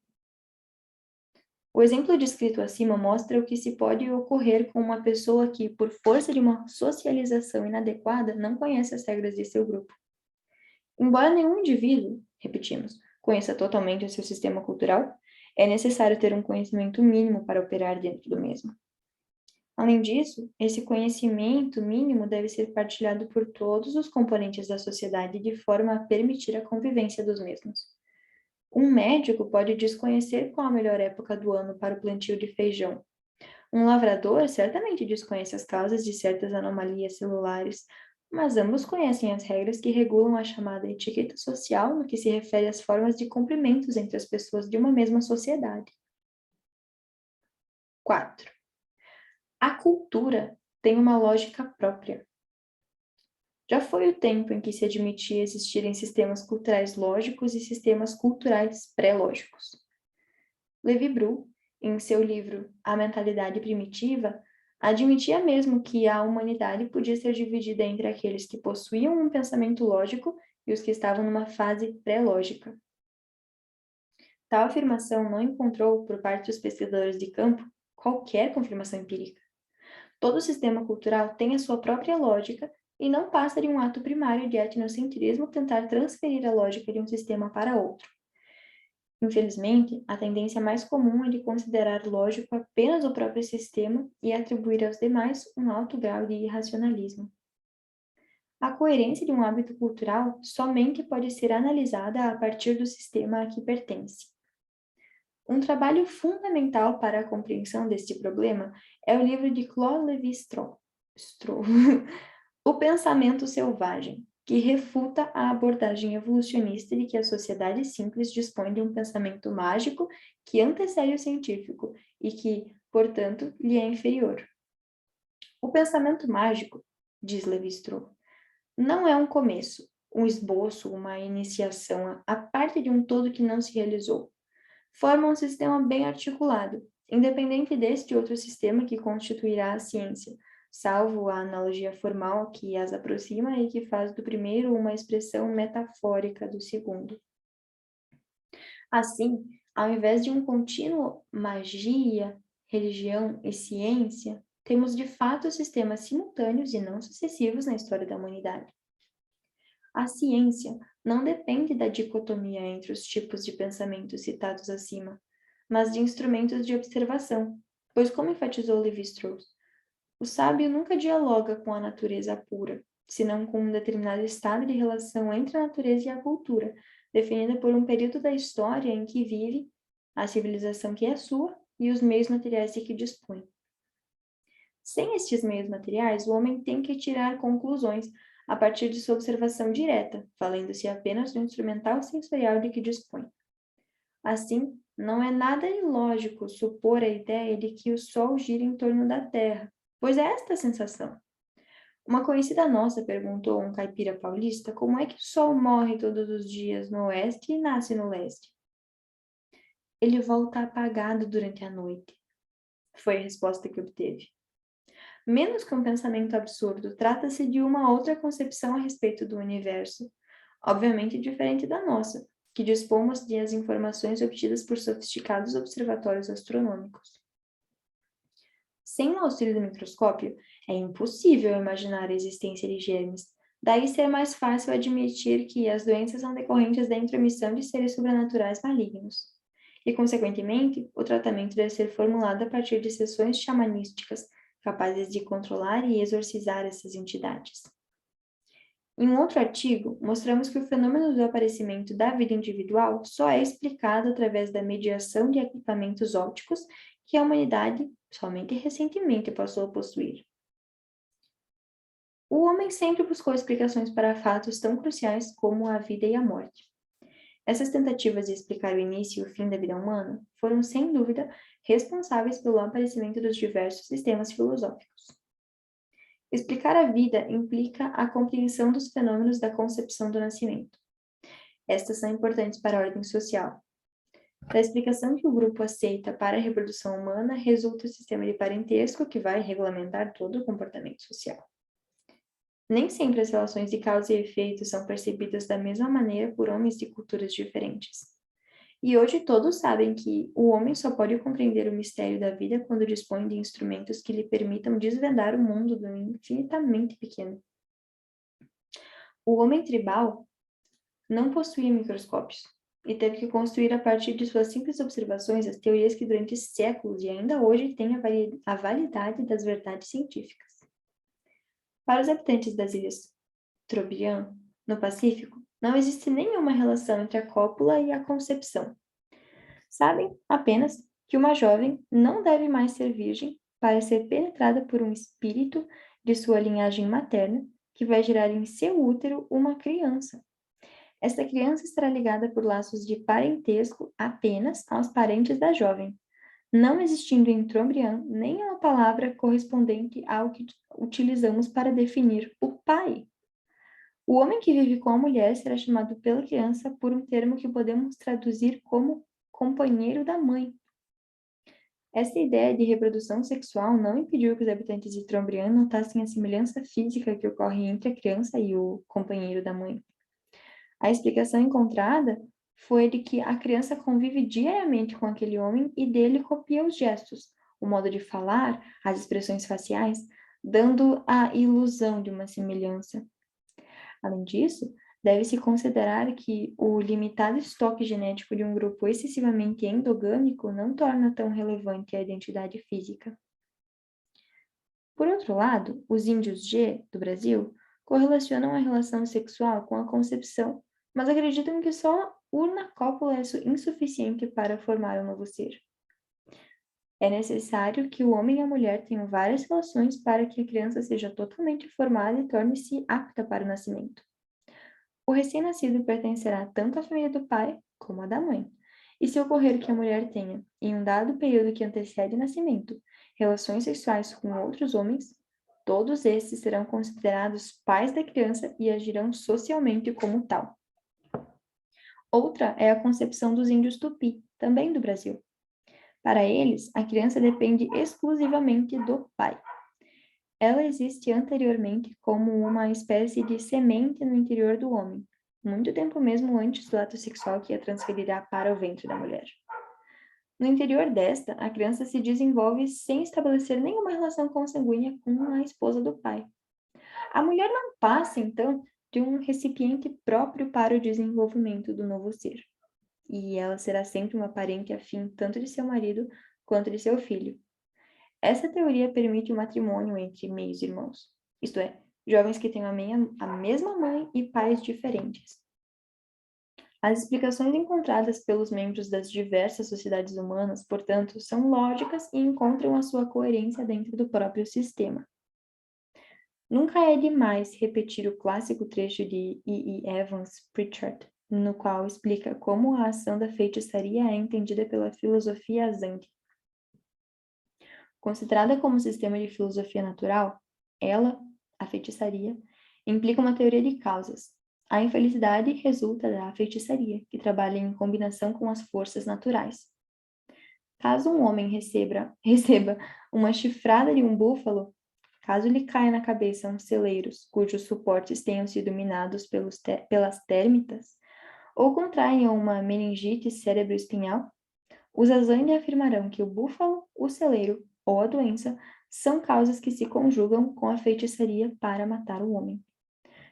O exemplo descrito acima mostra o que se pode ocorrer com uma pessoa que, por força de uma socialização inadequada, não conhece as regras de seu grupo. Embora nenhum indivíduo, repetimos, conheça totalmente o seu sistema cultural, é necessário ter um conhecimento mínimo para operar dentro do mesmo. Além disso, esse conhecimento mínimo deve ser partilhado por todos os componentes da sociedade de forma a permitir a convivência dos mesmos. Um médico pode desconhecer qual a melhor época do ano para o plantio de feijão. Um lavrador certamente desconhece as causas de certas anomalias celulares, mas ambos conhecem as regras que regulam a chamada etiqueta social no que se refere às formas de cumprimentos entre as pessoas de uma mesma sociedade. 4. A cultura tem uma lógica própria. Já foi o tempo em que se admitia existirem sistemas culturais lógicos e sistemas culturais pré-lógicos. Levi Bru, em seu livro A Mentalidade Primitiva, admitia mesmo que a humanidade podia ser dividida entre aqueles que possuíam um pensamento lógico e os que estavam numa fase pré-lógica. Tal afirmação não encontrou, por parte dos pesquisadores de campo, qualquer confirmação empírica. Todo sistema cultural tem a sua própria lógica e não passa de um ato primário de etnocentrismo tentar transferir a lógica de um sistema para outro. Infelizmente, a tendência mais comum é de considerar lógico apenas o próprio sistema e atribuir aos demais um alto grau de irracionalismo. A coerência de um hábito cultural somente pode ser analisada a partir do sistema a que pertence. Um trabalho fundamental para a compreensão deste problema é o livro de Claude Lévi-Strauss, O Pensamento Selvagem, que refuta a abordagem evolucionista de que a sociedade simples dispõe de um pensamento mágico que antecede o científico e que, portanto, lhe é inferior. O pensamento mágico, diz Lévi-Strauss, não é um começo, um esboço, uma iniciação, a parte de um todo que não se realizou. Forma um sistema bem articulado, independente deste outro sistema que constituirá a ciência, salvo a analogia formal que as aproxima e que faz do primeiro uma expressão metafórica do segundo. Assim, ao invés de um contínuo magia, religião e ciência, temos de fato sistemas simultâneos e não sucessivos na história da humanidade. A ciência não depende da dicotomia entre os tipos de pensamento citados acima, mas de instrumentos de observação, pois, como enfatizou Lévi-Strauss, o sábio nunca dialoga com a natureza pura, senão com um determinado estado de relação entre a natureza e a cultura, definida por um período da história em que vive, a civilização que é sua e os meios materiais de que dispõe. Sem estes meios materiais, o homem tem que tirar conclusões a partir de sua observação direta, valendo-se apenas do instrumental sensorial de que dispõe. Assim, não é nada ilógico supor a ideia de que o Sol gira em torno da Terra, pois é esta a sensação. Uma conhecida nossa perguntou a um caipira paulista como é que o Sol morre todos os dias no oeste e nasce no leste. Ele volta apagado durante a noite, foi a resposta que obteve. Menos que um pensamento absurdo, trata-se de uma outra concepção a respeito do universo, obviamente diferente da nossa, que dispomos de as informações obtidas por sofisticados observatórios astronômicos. Sem o auxílio do microscópio, é impossível imaginar a existência de germes, daí ser mais fácil admitir que as doenças são decorrentes da intromissão de seres sobrenaturais malignos. E, consequentemente, o tratamento deve ser formulado a partir de sessões xamanísticas, capazes de controlar e exorcizar essas entidades. Em um outro artigo, mostramos que o fenômeno do aparecimento da vida individual só é explicado através da mediação de equipamentos ópticos que a humanidade somente recentemente passou a possuir. O homem sempre buscou explicações para fatos tão cruciais como a vida e a morte. Essas tentativas de explicar o início e o fim da vida humana foram, sem dúvida, responsáveis pelo aparecimento dos diversos sistemas filosóficos. Explicar a vida implica a compreensão dos fenômenos da concepção do nascimento. Estas são importantes para a ordem social. Da explicação que o grupo aceita para a reprodução humana, resulta o sistema de parentesco que vai regulamentar todo o comportamento social. Nem sempre as relações de causa e efeito são percebidas da mesma maneira por homens de culturas diferentes. E hoje todos sabem que o homem só pode compreender o mistério da vida quando dispõe de instrumentos que lhe permitam desvendar o mundo do infinitamente pequeno. O homem tribal não possuía microscópios, e teve que construir a partir de suas simples observações as teorias que durante séculos e ainda hoje têm a validade das verdades científicas. Para os habitantes das ilhas Trobriand, no Pacífico, não existe nenhuma relação entre a cópula e a concepção. Sabem apenas que uma jovem não deve mais ser virgem para ser penetrada por um espírito de sua linhagem materna que vai gerar em seu útero uma criança. Esta criança estará ligada por laços de parentesco apenas aos parentes da jovem, não existindo em Trobriand nenhuma palavra correspondente ao que utilizamos para definir o pai. O homem que vive com a mulher será chamado pela criança por um termo que podemos traduzir como companheiro da mãe. Essa ideia de reprodução sexual não impediu que os habitantes de Trobriand notassem a semelhança física que ocorre entre a criança e o companheiro da mãe. A explicação encontrada foi de que a criança convive diariamente com aquele homem e dele copia os gestos, o modo de falar, as expressões faciais, dando a ilusão de uma semelhança. Além disso, deve-se considerar que o limitado estoque genético de um grupo excessivamente endogâmico não torna tão relevante a identidade física. Por outro lado, os índios G do Brasil correlacionam a relação sexual com a concepção, mas acreditam que só uma cópula é insuficiente para formar um novo ser. É necessário que o homem e a mulher tenham várias relações para que a criança seja totalmente formada e torne-se apta para o nascimento. O recém-nascido pertencerá tanto à família do pai como à da mãe. E se ocorrer que a mulher tenha, em um dado período que antecede o nascimento, relações sexuais com outros homens, todos esses serão considerados pais da criança e agirão socialmente como tal. Outra é a concepção dos índios Tupi, também do Brasil. Para eles, a criança depende exclusivamente do pai. Ela existe anteriormente como uma espécie de semente no interior do homem, muito tempo mesmo antes do ato sexual que a transferirá para o ventre da mulher. No interior desta, a criança se desenvolve sem estabelecer nenhuma relação consanguínea com a esposa do pai. A mulher não passa, então, de um recipiente próprio para o desenvolvimento do novo ser, e ela será sempre uma parente afim tanto de seu marido quanto de seu filho. Essa teoria permite o matrimônio entre meios irmãos, isto é, jovens que têm a mesma mãe e pais diferentes. As explicações encontradas pelos membros das diversas sociedades humanas, portanto, são lógicas e encontram a sua coerência dentro do próprio sistema. Nunca é demais repetir o clássico trecho de E. Evans Pritchard, no qual explica como a ação da feitiçaria é entendida pela filosofia Azande. Considerada como sistema de filosofia natural, ela, a feitiçaria, implica uma teoria de causas. A infelicidade resulta da feitiçaria, que trabalha em combinação com as forças naturais. Caso um homem receba uma chifrada de um búfalo, caso lhe caia na cabeça uns celeiros cujos suportes tenham sido minados pelas térmitas, ou contraiam uma meningite cerebroespinhal, os Azande afirmarão que o búfalo, o celeiro ou a doença são causas que se conjugam com a feitiçaria para matar o homem.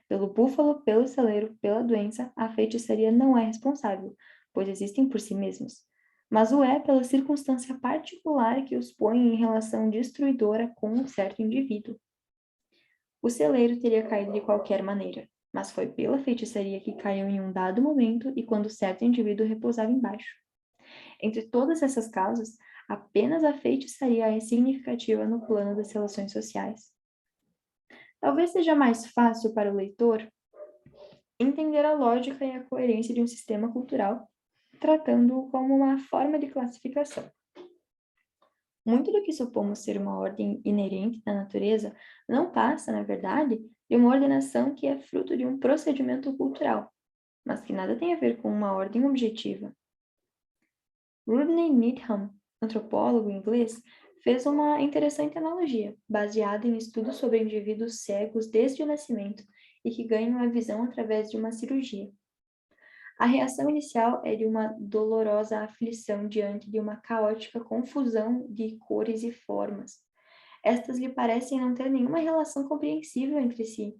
Pelo búfalo, pelo celeiro, pela doença, a feitiçaria não é responsável, pois existem por si mesmos, mas o é pela circunstância particular que os põe em relação destruidora com um certo indivíduo. O celeiro teria caído de qualquer maneira, mas foi pela feitiçaria que caiu em um dado momento e quando certo indivíduo repousava embaixo. Entre todas essas causas, apenas a feitiçaria é significativa no plano das relações sociais. Talvez seja mais fácil para o leitor entender a lógica e a coerência de um sistema cultural, tratando-o como uma forma de classificação. Muito do que supomos ser uma ordem inerente da natureza não passa, na verdade, de uma ordenação que é fruto de um procedimento cultural, mas que nada tem a ver com uma ordem objetiva. Rodney Needham, antropólogo inglês, fez uma interessante analogia, baseada em estudos sobre indivíduos cegos desde o nascimento e que ganham a visão através de uma cirurgia. A reação inicial é de uma dolorosa aflição diante de uma caótica confusão de cores e formas. Estas lhe parecem não ter nenhuma relação compreensível entre si.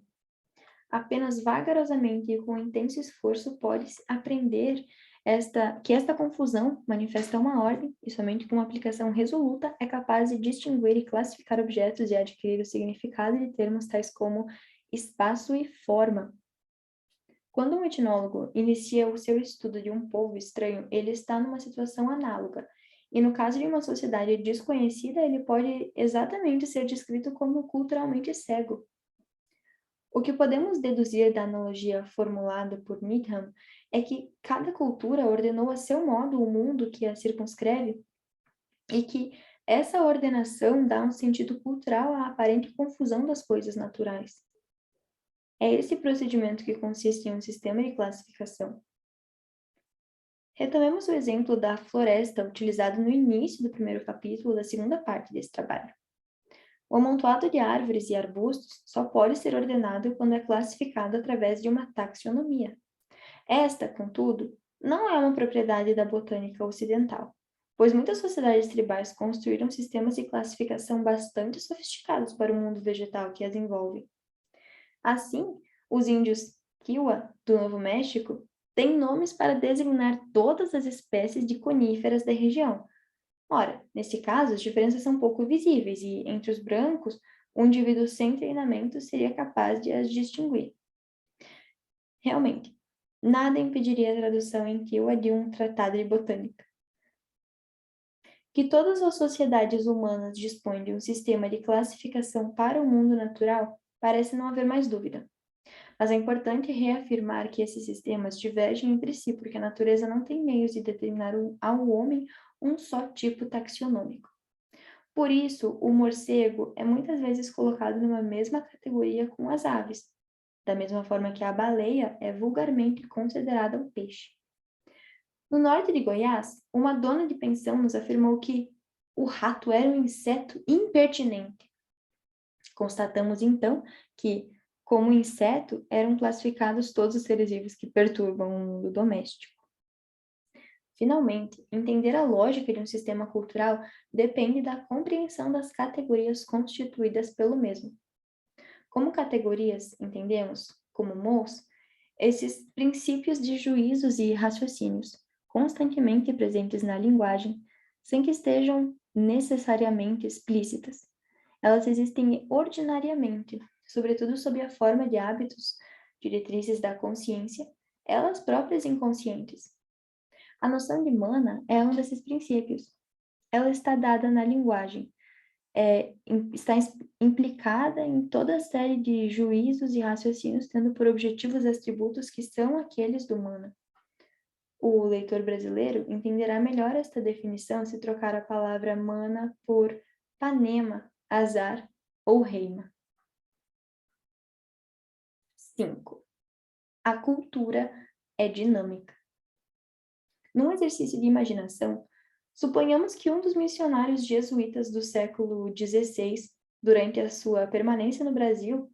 Apenas vagarosamente e com intenso esforço pode-se aprender Que esta confusão manifesta uma ordem e somente com uma aplicação resoluta é capaz de distinguir e classificar objetos e adquirir o significado de termos tais como espaço e forma. Quando um etnólogo inicia o seu estudo de um povo estranho, ele está numa situação análoga, e no caso de uma sociedade desconhecida, ele pode exatamente ser descrito como culturalmente cego. O que podemos deduzir da analogia formulada por Needham é que cada cultura ordenou a seu modo o mundo que a circunscreve e que essa ordenação dá um sentido cultural à aparente confusão das coisas naturais. É esse procedimento que consiste em um sistema de classificação. Retomemos o exemplo da floresta utilizado no início do primeiro capítulo da segunda parte desse trabalho. O amontoado de árvores e arbustos só pode ser ordenado quando é classificado através de uma taxonomia. Esta, contudo, não é uma propriedade da botânica ocidental, pois muitas sociedades tribais construíram sistemas de classificação bastante sofisticados para o mundo vegetal que as envolve. Assim, os índios Kiowa, do Novo México, têm nomes para designar todas as espécies de coníferas da região. Ora, nesse caso, as diferenças são pouco visíveis e, entre os brancos, um indivíduo sem treinamento seria capaz de as distinguir. Realmente, nada impediria a tradução em Kiowa de um tratado de botânica. Que todas as sociedades humanas dispõem de um sistema de classificação para o mundo natural, parece não haver mais dúvida. Mas é importante reafirmar que esses sistemas divergem entre si, porque a natureza não tem meios de determinar ao homem um só tipo taxonômico. Por isso, o morcego é muitas vezes colocado numa mesma categoria com as aves, da mesma forma que a baleia é vulgarmente considerada um peixe. No norte de Goiás, uma dona de pensão nos afirmou que o rato era um inseto impertinente. Constatamos então que, como inseto, eram classificados todos os seres vivos que perturbam o mundo doméstico. Finalmente, entender a lógica de um sistema cultural depende da compreensão das categorias constituídas pelo mesmo. Como categorias, entendemos, como mots, esses princípios de juízos e raciocínios, constantemente presentes na linguagem, sem que estejam necessariamente explícitas. Elas existem ordinariamente, sobretudo sob a forma de hábitos, diretrizes da consciência, elas próprias inconscientes. A noção de mana é um desses princípios. Ela está dada na linguagem, está implicada em toda a série de juízos e raciocínios, tendo por objetivos atributos que são aqueles do mana. O leitor brasileiro entenderá melhor esta definição se trocar a palavra mana por panema, azar ou reima. 5. A cultura é dinâmica. Num exercício de imaginação, suponhamos que um dos missionários jesuítas do século XVI, durante a sua permanência no Brasil,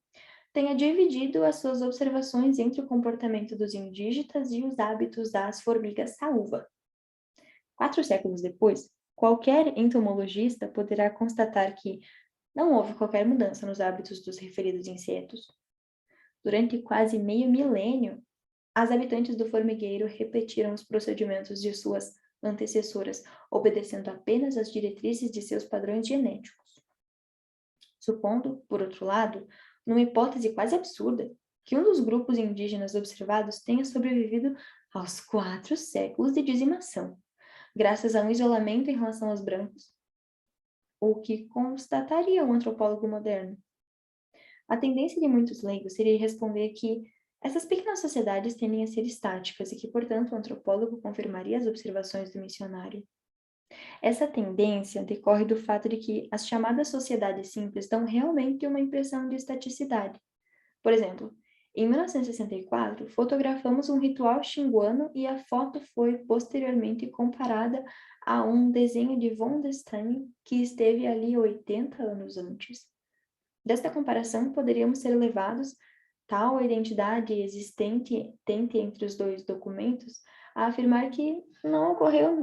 tenha dividido as suas observações entre o comportamento dos indígenas e os hábitos das formigas saúva. 4 séculos depois, qualquer entomologista poderá constatar que não houve qualquer mudança nos hábitos dos referidos insetos. Durante quase meio milênio, as habitantes do formigueiro repetiram os procedimentos de suas antecessoras, obedecendo apenas às diretrizes de seus padrões genéticos. Supondo, por outro lado, numa hipótese quase absurda, que um dos grupos indígenas observados tenha sobrevivido aos 4 séculos de dizimação, graças a um isolamento em relação aos brancos, o que constataria um antropólogo moderno. A tendência de muitos leigos seria responder que essas pequenas sociedades tendem a ser estáticas e que, portanto, o antropólogo confirmaria as observações do missionário. Essa tendência decorre do fato de que as chamadas sociedades simples dão realmente uma impressão de estaticidade. Por exemplo, em 1964, fotografamos um ritual xinguano e a foto foi posteriormente comparada a um desenho de von der Stein que esteve ali 80 anos antes. Desta comparação, poderíamos ser levados, tal a identidade existente entre os dois documentos, a afirmar que não ocorreu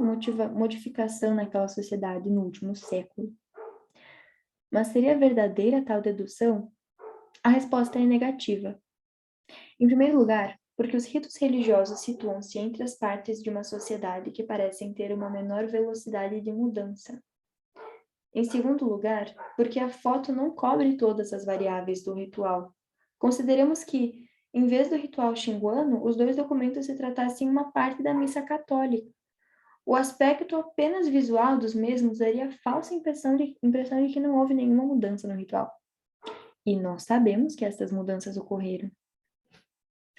modificação naquela sociedade no último século. Mas seria verdadeira tal dedução? A resposta é negativa. Em primeiro lugar, porque os ritos religiosos situam-se entre as partes de uma sociedade que parecem ter uma menor velocidade de mudança. Em segundo lugar, porque a foto não cobre todas as variáveis do ritual. Consideremos que, em vez do ritual xinguano, os dois documentos se tratassem uma parte da missa católica. O aspecto apenas visual dos mesmos daria a falsa impressão de que não houve nenhuma mudança no ritual. E nós sabemos que estas mudanças ocorreram.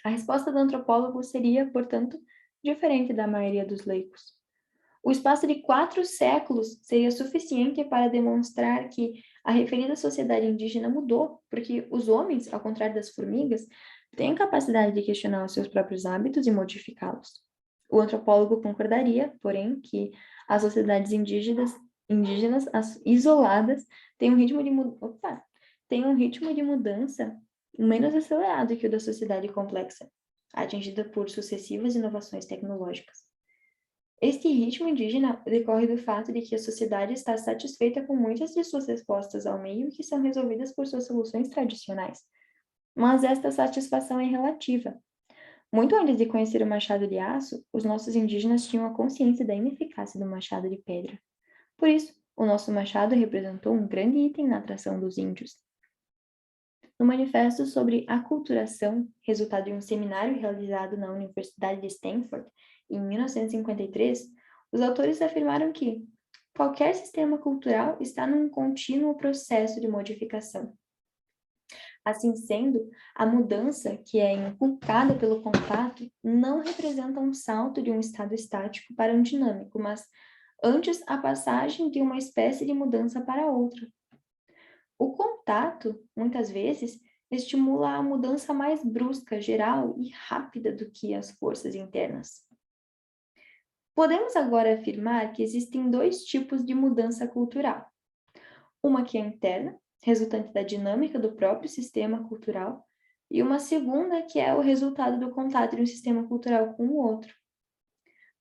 A resposta do antropólogo seria, portanto, diferente da maioria dos leigos. O espaço de 4 séculos seria suficiente para demonstrar que a referida sociedade indígena mudou, porque os homens, ao contrário das formigas, têm capacidade de questionar os seus próprios hábitos e modificá-los. O antropólogo concordaria, porém, que as sociedades indígenas isoladas têm um ritmo de mudança menos acelerado que o da sociedade complexa, atingida por sucessivas inovações tecnológicas. Este ritmo indígena decorre do fato de que a sociedade está satisfeita com muitas de suas respostas ao meio que são resolvidas por suas soluções tradicionais. Mas esta satisfação é relativa. Muito antes de conhecer o machado de aço, os nossos indígenas tinham a consciência da ineficácia do machado de pedra. Por isso, o nosso machado representou um grande item na atração dos índios. No manifesto sobre aculturação, resultado de um seminário realizado na Universidade de Stanford, em 1953, os autores afirmaram que qualquer sistema cultural está num contínuo processo de modificação. Assim sendo, a mudança que é inculcada pelo contato não representa um salto de um estado estático para um dinâmico, mas antes a passagem de uma espécie de mudança para outra. O contato, muitas vezes, estimula a mudança mais brusca, geral e rápida do que as forças internas. Podemos agora afirmar que existem 2 tipos de mudança cultural. Uma que é interna, resultante da dinâmica do próprio sistema cultural, e uma segunda que é o resultado do contato de um sistema cultural com o outro.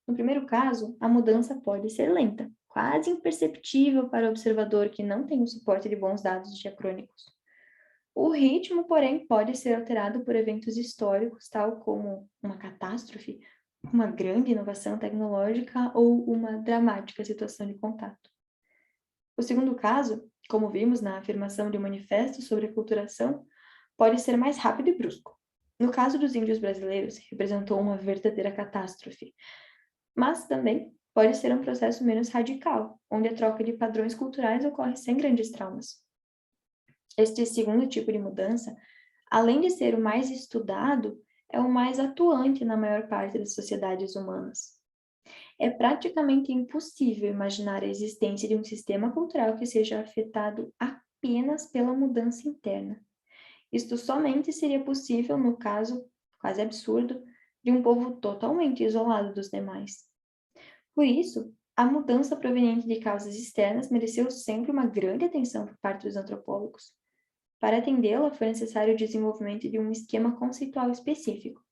No primeiro caso, a mudança pode ser lenta, quase imperceptível para o observador que não tem o suporte de bons dados diacrônicos. O ritmo, porém, pode ser alterado por eventos históricos, tal como uma catástrofe, uma grande inovação tecnológica ou uma dramática situação de contato. O segundo caso, como vimos na afirmação de um manifesto sobre aculturação, pode ser mais rápido e brusco. No caso dos índios brasileiros, representou uma verdadeira catástrofe, mas também pode ser um processo menos radical, onde a troca de padrões culturais ocorre sem grandes traumas. Este segundo tipo de mudança, além de ser o mais estudado, é o mais atuante na maior parte das sociedades humanas. É praticamente impossível imaginar a existência de um sistema cultural que seja afetado apenas pela mudança interna. Isto somente seria possível no caso, quase absurdo, de um povo totalmente isolado dos demais. Por isso, a mudança proveniente de causas externas mereceu sempre uma grande atenção por parte dos antropólogos. Para atendê-la, foi necessário o desenvolvimento de um esquema conceitual específico.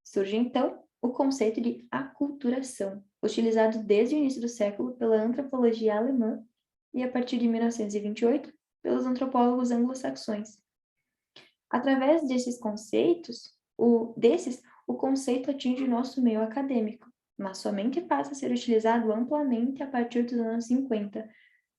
Surge, então, o conceito de aculturação, utilizado desde o início do século pela antropologia alemã e, a partir de 1928, pelos antropólogos anglo-saxões. Através desses conceitos, o conceito atinge o nosso meio acadêmico, mas somente passa a ser utilizado amplamente a partir dos anos 50,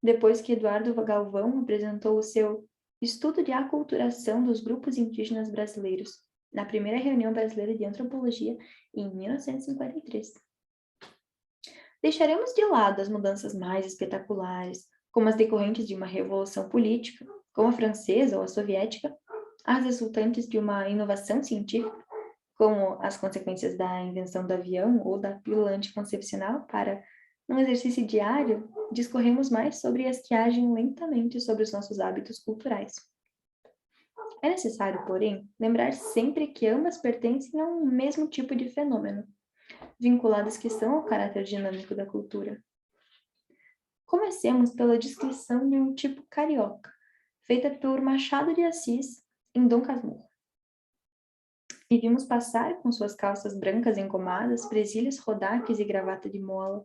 depois que Eduardo Galvão apresentou o seu Estudo de Aculturação dos Grupos Indígenas Brasileiros, na primeira reunião brasileira de antropologia, em 1953. Deixaremos de lado as mudanças mais espetaculares, como as decorrentes de uma revolução política, como a francesa ou a soviética, as resultantes de uma inovação científica, como as consequências da invenção do avião ou da pílula anticoncepcional para, num exercício diário, discorremos mais sobre as que agem lentamente sobre os nossos hábitos culturais. É necessário, porém, lembrar sempre que ambas pertencem a um mesmo tipo de fenômeno, vinculadas que são ao caráter dinâmico da cultura. Comecemos pela descrição de um tipo carioca, feita por Machado de Assis em Dom Casmurro. E vimos passar com suas calças brancas engomadas, presilhas, rodaques e gravata de mola.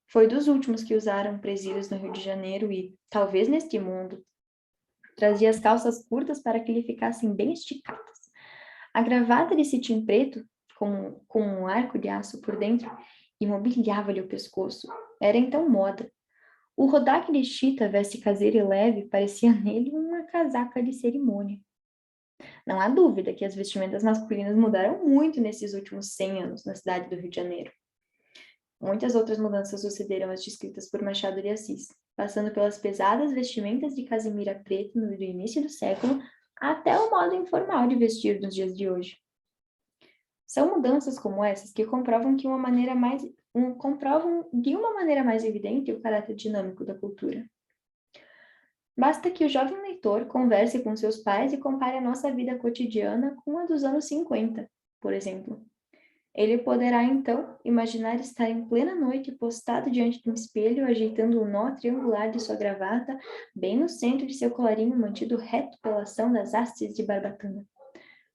Foi dos últimos que usaram presilhas no Rio de Janeiro e, talvez neste mundo, trazia as calças curtas para que lhe ficassem bem esticadas. A gravata de cetim preto, com um arco de aço por dentro, imobiliava-lhe o pescoço. Era então moda. O rodaque de chita, veste caseira e leve, parecia nele uma casaca de cerimônia. Não há dúvida que as vestimentas masculinas mudaram muito nesses últimos 100 anos na cidade do Rio de Janeiro. Muitas outras mudanças sucederam as descritas por Machado de Assis, passando pelas pesadas vestimentas de casimira preta no início do século até o modo informal de vestir nos dias de hoje. São mudanças como essas que comprovam de uma maneira mais evidente o caráter dinâmico da cultura. Basta que o jovem leitor converse com seus pais e compare a nossa vida cotidiana com a dos anos 50, por exemplo. Ele poderá, então, imaginar estar em plena noite postado diante de um espelho, ajeitando o nó triangular de sua gravata, bem no centro de seu colarinho mantido reto pela ação das hastes de barbatana.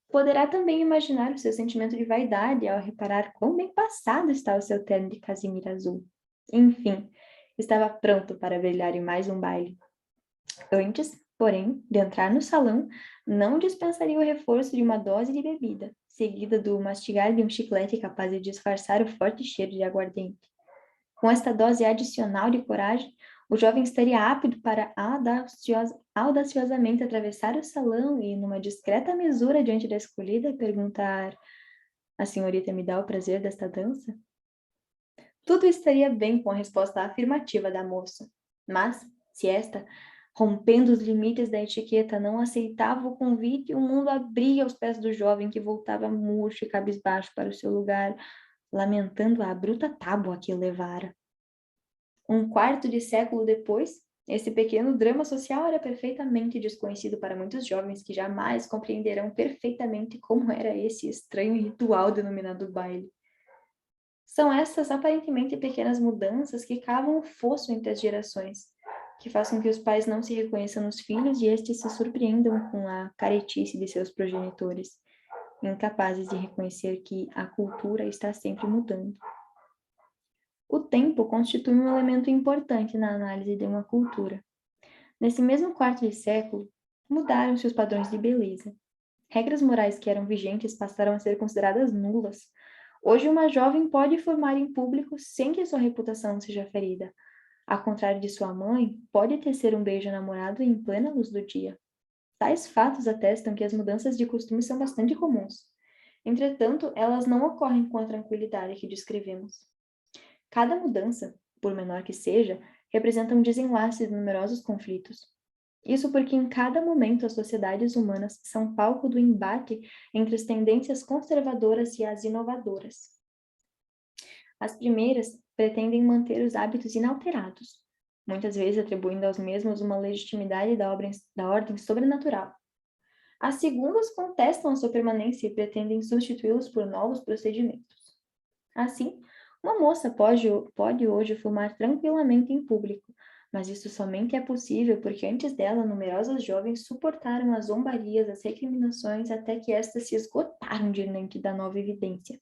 Poderá também imaginar o seu sentimento de vaidade ao reparar quão bem passado está o seu terno de casimira azul. Enfim, estava pronto para brilhar em mais um baile. Antes, porém, de entrar no salão, não dispensaria o reforço de uma dose de bebida, seguida do mastigar de um chiclete capaz de disfarçar o forte cheiro de aguardente. Com esta dose adicional de coragem, o jovem estaria apto para audaciosamente atravessar o salão e, numa discreta mesura diante da escolhida, perguntar: "A senhorita me dá o prazer desta dança?" Tudo estaria bem com a resposta afirmativa da moça, mas, se esta, rompendo os limites da etiqueta, não aceitava o convite, o mundo abria aos pés do jovem que voltava murcho e cabisbaixo para o seu lugar, lamentando a bruta tábua que o levara. Um quarto de século depois, esse pequeno drama social era perfeitamente desconhecido para muitos jovens que jamais compreenderão perfeitamente como era esse estranho ritual denominado baile. São essas aparentemente pequenas mudanças que cavam o fosso entre as gerações, que façam que os pais não se reconheçam nos filhos e estes se surpreendam com a caretice de seus progenitores, incapazes de reconhecer que a cultura está sempre mudando. O tempo constitui um elemento importante na análise de uma cultura. Nesse mesmo quarto de século, mudaram-se os padrões de beleza. Regras morais que eram vigentes passaram a ser consideradas nulas. Hoje, uma jovem pode formar em público sem que sua reputação seja ferida. Ao contrário de sua mãe, pode tecer um beijo namorado em plena luz do dia. Tais fatos atestam que as mudanças de costumes são bastante comuns. Entretanto, elas não ocorrem com a tranquilidade que descrevemos. Cada mudança, por menor que seja, representa um desenlace de numerosos conflitos. Isso porque em cada momento as sociedades humanas são palco do embate entre as tendências conservadoras e as inovadoras. As primeiras pretendem manter os hábitos inalterados, muitas vezes atribuindo aos mesmos uma legitimidade da ordem sobrenatural. As segundas contestam a sua permanência e pretendem substituí-los por novos procedimentos. Assim, uma moça pode hoje fumar tranquilamente em público, mas isso somente é possível porque antes dela numerosas jovens suportaram as zombarias, as recriminações, até que estas se esgotaram diante da nova evidência.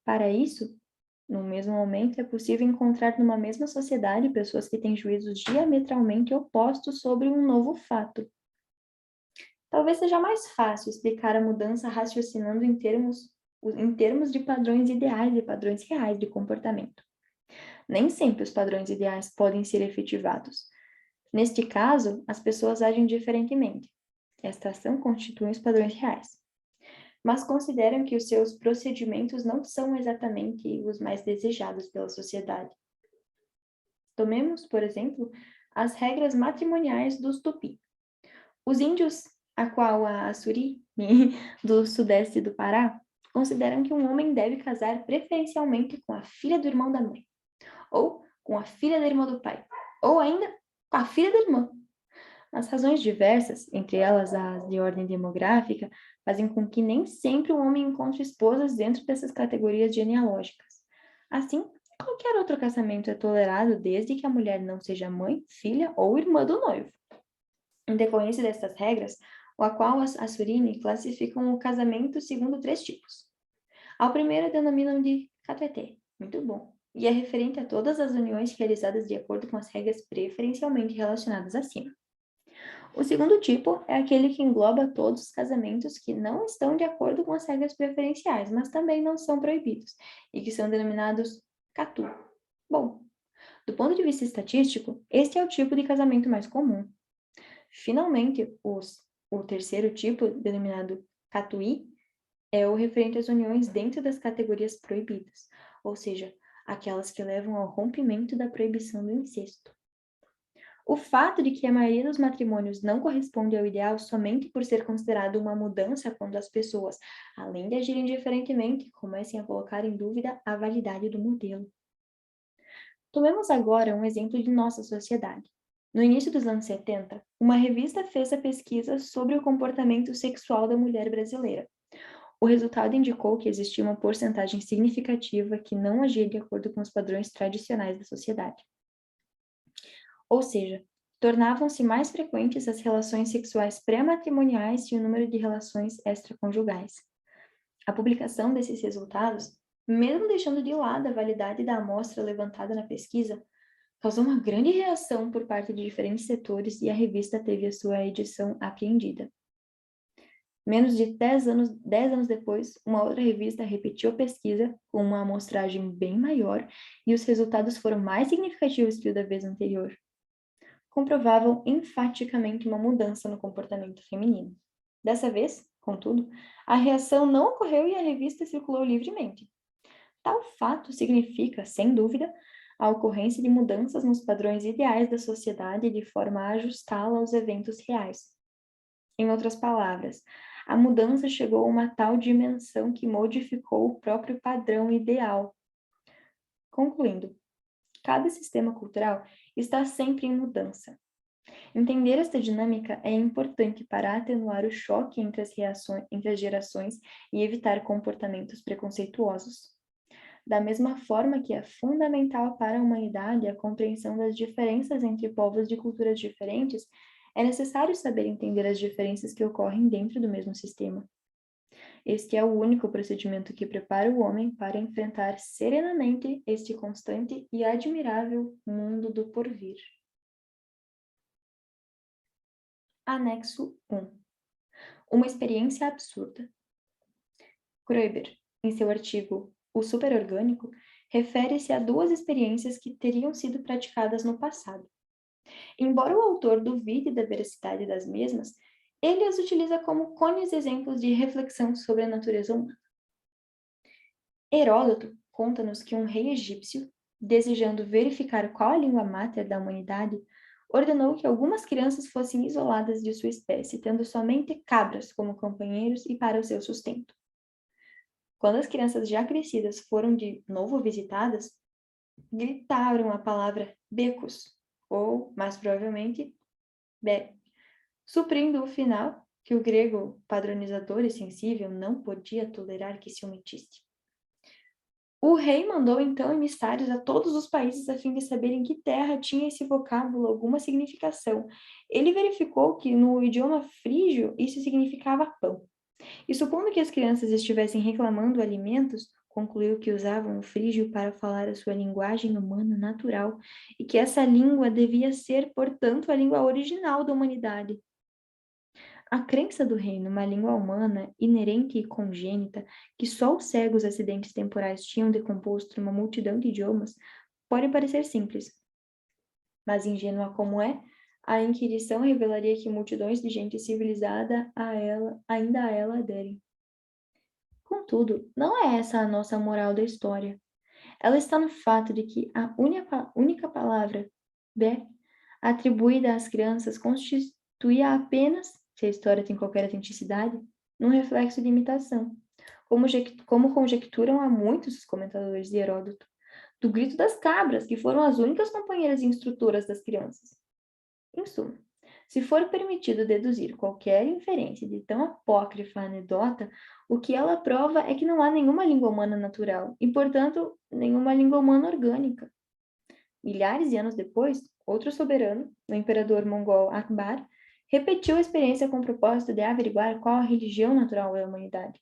Para isso, no mesmo momento, é possível encontrar numa mesma sociedade pessoas que têm juízos diametralmente opostos sobre um novo fato. Talvez seja mais fácil explicar a mudança raciocinando em termos de padrões ideais e padrões reais de comportamento. Nem sempre os padrões ideais podem ser efetivados. Neste caso, as pessoas agem diferentemente. Esta ação constitui os padrões reais, mas consideram que os seus procedimentos não são exatamente os mais desejados pela sociedade. Tomemos, por exemplo, as regras matrimoniais dos Tupi. Os índios, a qual a Assuri, do sudeste do Pará, consideram que um homem deve casar preferencialmente com a filha do irmão da mãe, ou com a filha da irmã do pai, ou ainda com a filha da irmã. As razões diversas, entre elas as de ordem demográfica, fazem com que nem sempre o homem encontre esposas dentro dessas categorias genealógicas. Assim, qualquer outro casamento é tolerado desde que a mulher não seja mãe, filha ou irmã do noivo. Em decorrência destas regras, a qual as Assurini classificam o casamento segundo 3 tipos. Ao primeiro denominam de catueté, muito bom, e é referente a todas as uniões realizadas de acordo com as regras preferencialmente relacionadas acima. O segundo tipo é aquele que engloba todos os casamentos que não estão de acordo com as regras preferenciais, mas também não são proibidos, e que são denominados catu. Bom, do ponto de vista estatístico, este é o tipo de casamento mais comum. Finalmente, o terceiro tipo, denominado catuí, é o referente às uniões dentro das categorias proibidas, ou seja, aquelas que levam ao rompimento da proibição do incesto. O fato de que a maioria dos matrimônios não corresponde ao ideal somente por ser considerado uma mudança quando as pessoas, além de agirem diferentemente, comecem a colocar em dúvida a validade do modelo. Tomemos agora um exemplo de nossa sociedade. No início dos anos 70, uma revista fez a pesquisa sobre o comportamento sexual da mulher brasileira. O resultado indicou que existia uma porcentagem significativa que não agia de acordo com os padrões tradicionais da sociedade. Ou seja, tornavam-se mais frequentes as relações sexuais pré-matrimoniais e o número de relações extraconjugais. A publicação desses resultados, mesmo deixando de lado a validade da amostra levantada na pesquisa, causou uma grande reação por parte de diferentes setores e a revista teve a sua edição apreendida. Menos de 10 anos depois, uma outra revista repetiu a pesquisa com uma amostragem bem maior e os resultados foram mais significativos que o da vez anterior. Comprovavam enfaticamente uma mudança no comportamento feminino. Dessa vez, contudo, a reação não ocorreu e a revista circulou livremente. Tal fato significa, sem dúvida, a ocorrência de mudanças nos padrões ideais da sociedade de forma a ajustá-la aos eventos reais. Em outras palavras, a mudança chegou a uma tal dimensão que modificou o próprio padrão ideal. Concluindo, cada sistema cultural está sempre em mudança. Entender esta dinâmica é importante para atenuar o choque entre as gerações e evitar comportamentos preconceituosos. Da mesma forma que é fundamental para a humanidade a compreensão das diferenças entre povos de culturas diferentes, é necessário saber entender as diferenças que ocorrem dentro do mesmo sistema. Este é o único procedimento que prepara o homem para enfrentar serenamente este constante e admirável mundo do porvir. Anexo 1. Uma experiência absurda. Kroeber, em seu artigo O Superorgânico, refere-se a duas experiências que teriam sido praticadas no passado. Embora o autor duvide da veracidade das mesmas, ele as utiliza como côneos exemplos de reflexão sobre a natureza humana. Heródoto conta-nos que um rei egípcio, desejando verificar qual a língua máter da humanidade, ordenou que algumas crianças fossem isoladas de sua espécie, tendo somente cabras como companheiros e para o seu sustento. Quando as crianças já crescidas foram de novo visitadas, gritaram a palavra becos, ou, mais provavelmente, be, suprindo o final que o grego padronizador e sensível não podia tolerar que se omitisse. O rei mandou então emissários a todos os países a fim de saber em que terra tinha esse vocábulo alguma significação. Ele verificou que no idioma frígio isso significava pão. E supondo que as crianças estivessem reclamando alimentos, concluiu que usavam o frígio para falar a sua linguagem humana natural e que essa língua devia ser, portanto, a língua original da humanidade. A crença do rei numa língua humana, inerente e congênita, que só os cegos acidentes temporais tinham decomposto numa multidão de idiomas, pode parecer simples, mas ingênua como é, a Inquisição revelaria que multidões de gente civilizada ainda a ela aderem. Contudo, não é essa a nossa moral da história. Ela está no fato de que a única palavra, bé, atribuída às crianças constituía apenas, se a história tem qualquer autenticidade, um reflexo de imitação, como conjecturam há muitos os comentadores de Heródoto, do grito das cabras, que foram as únicas companheiras e instrutoras das crianças. Em suma, se for permitido deduzir qualquer inferência de tão apócrifa anedota, o que ela prova é que não há nenhuma língua humana natural e, portanto, nenhuma língua humana orgânica. Milhares de anos depois, outro soberano, o imperador mongol Akbar, repetiu a experiência com o propósito de averiguar qual a religião natural da humanidade.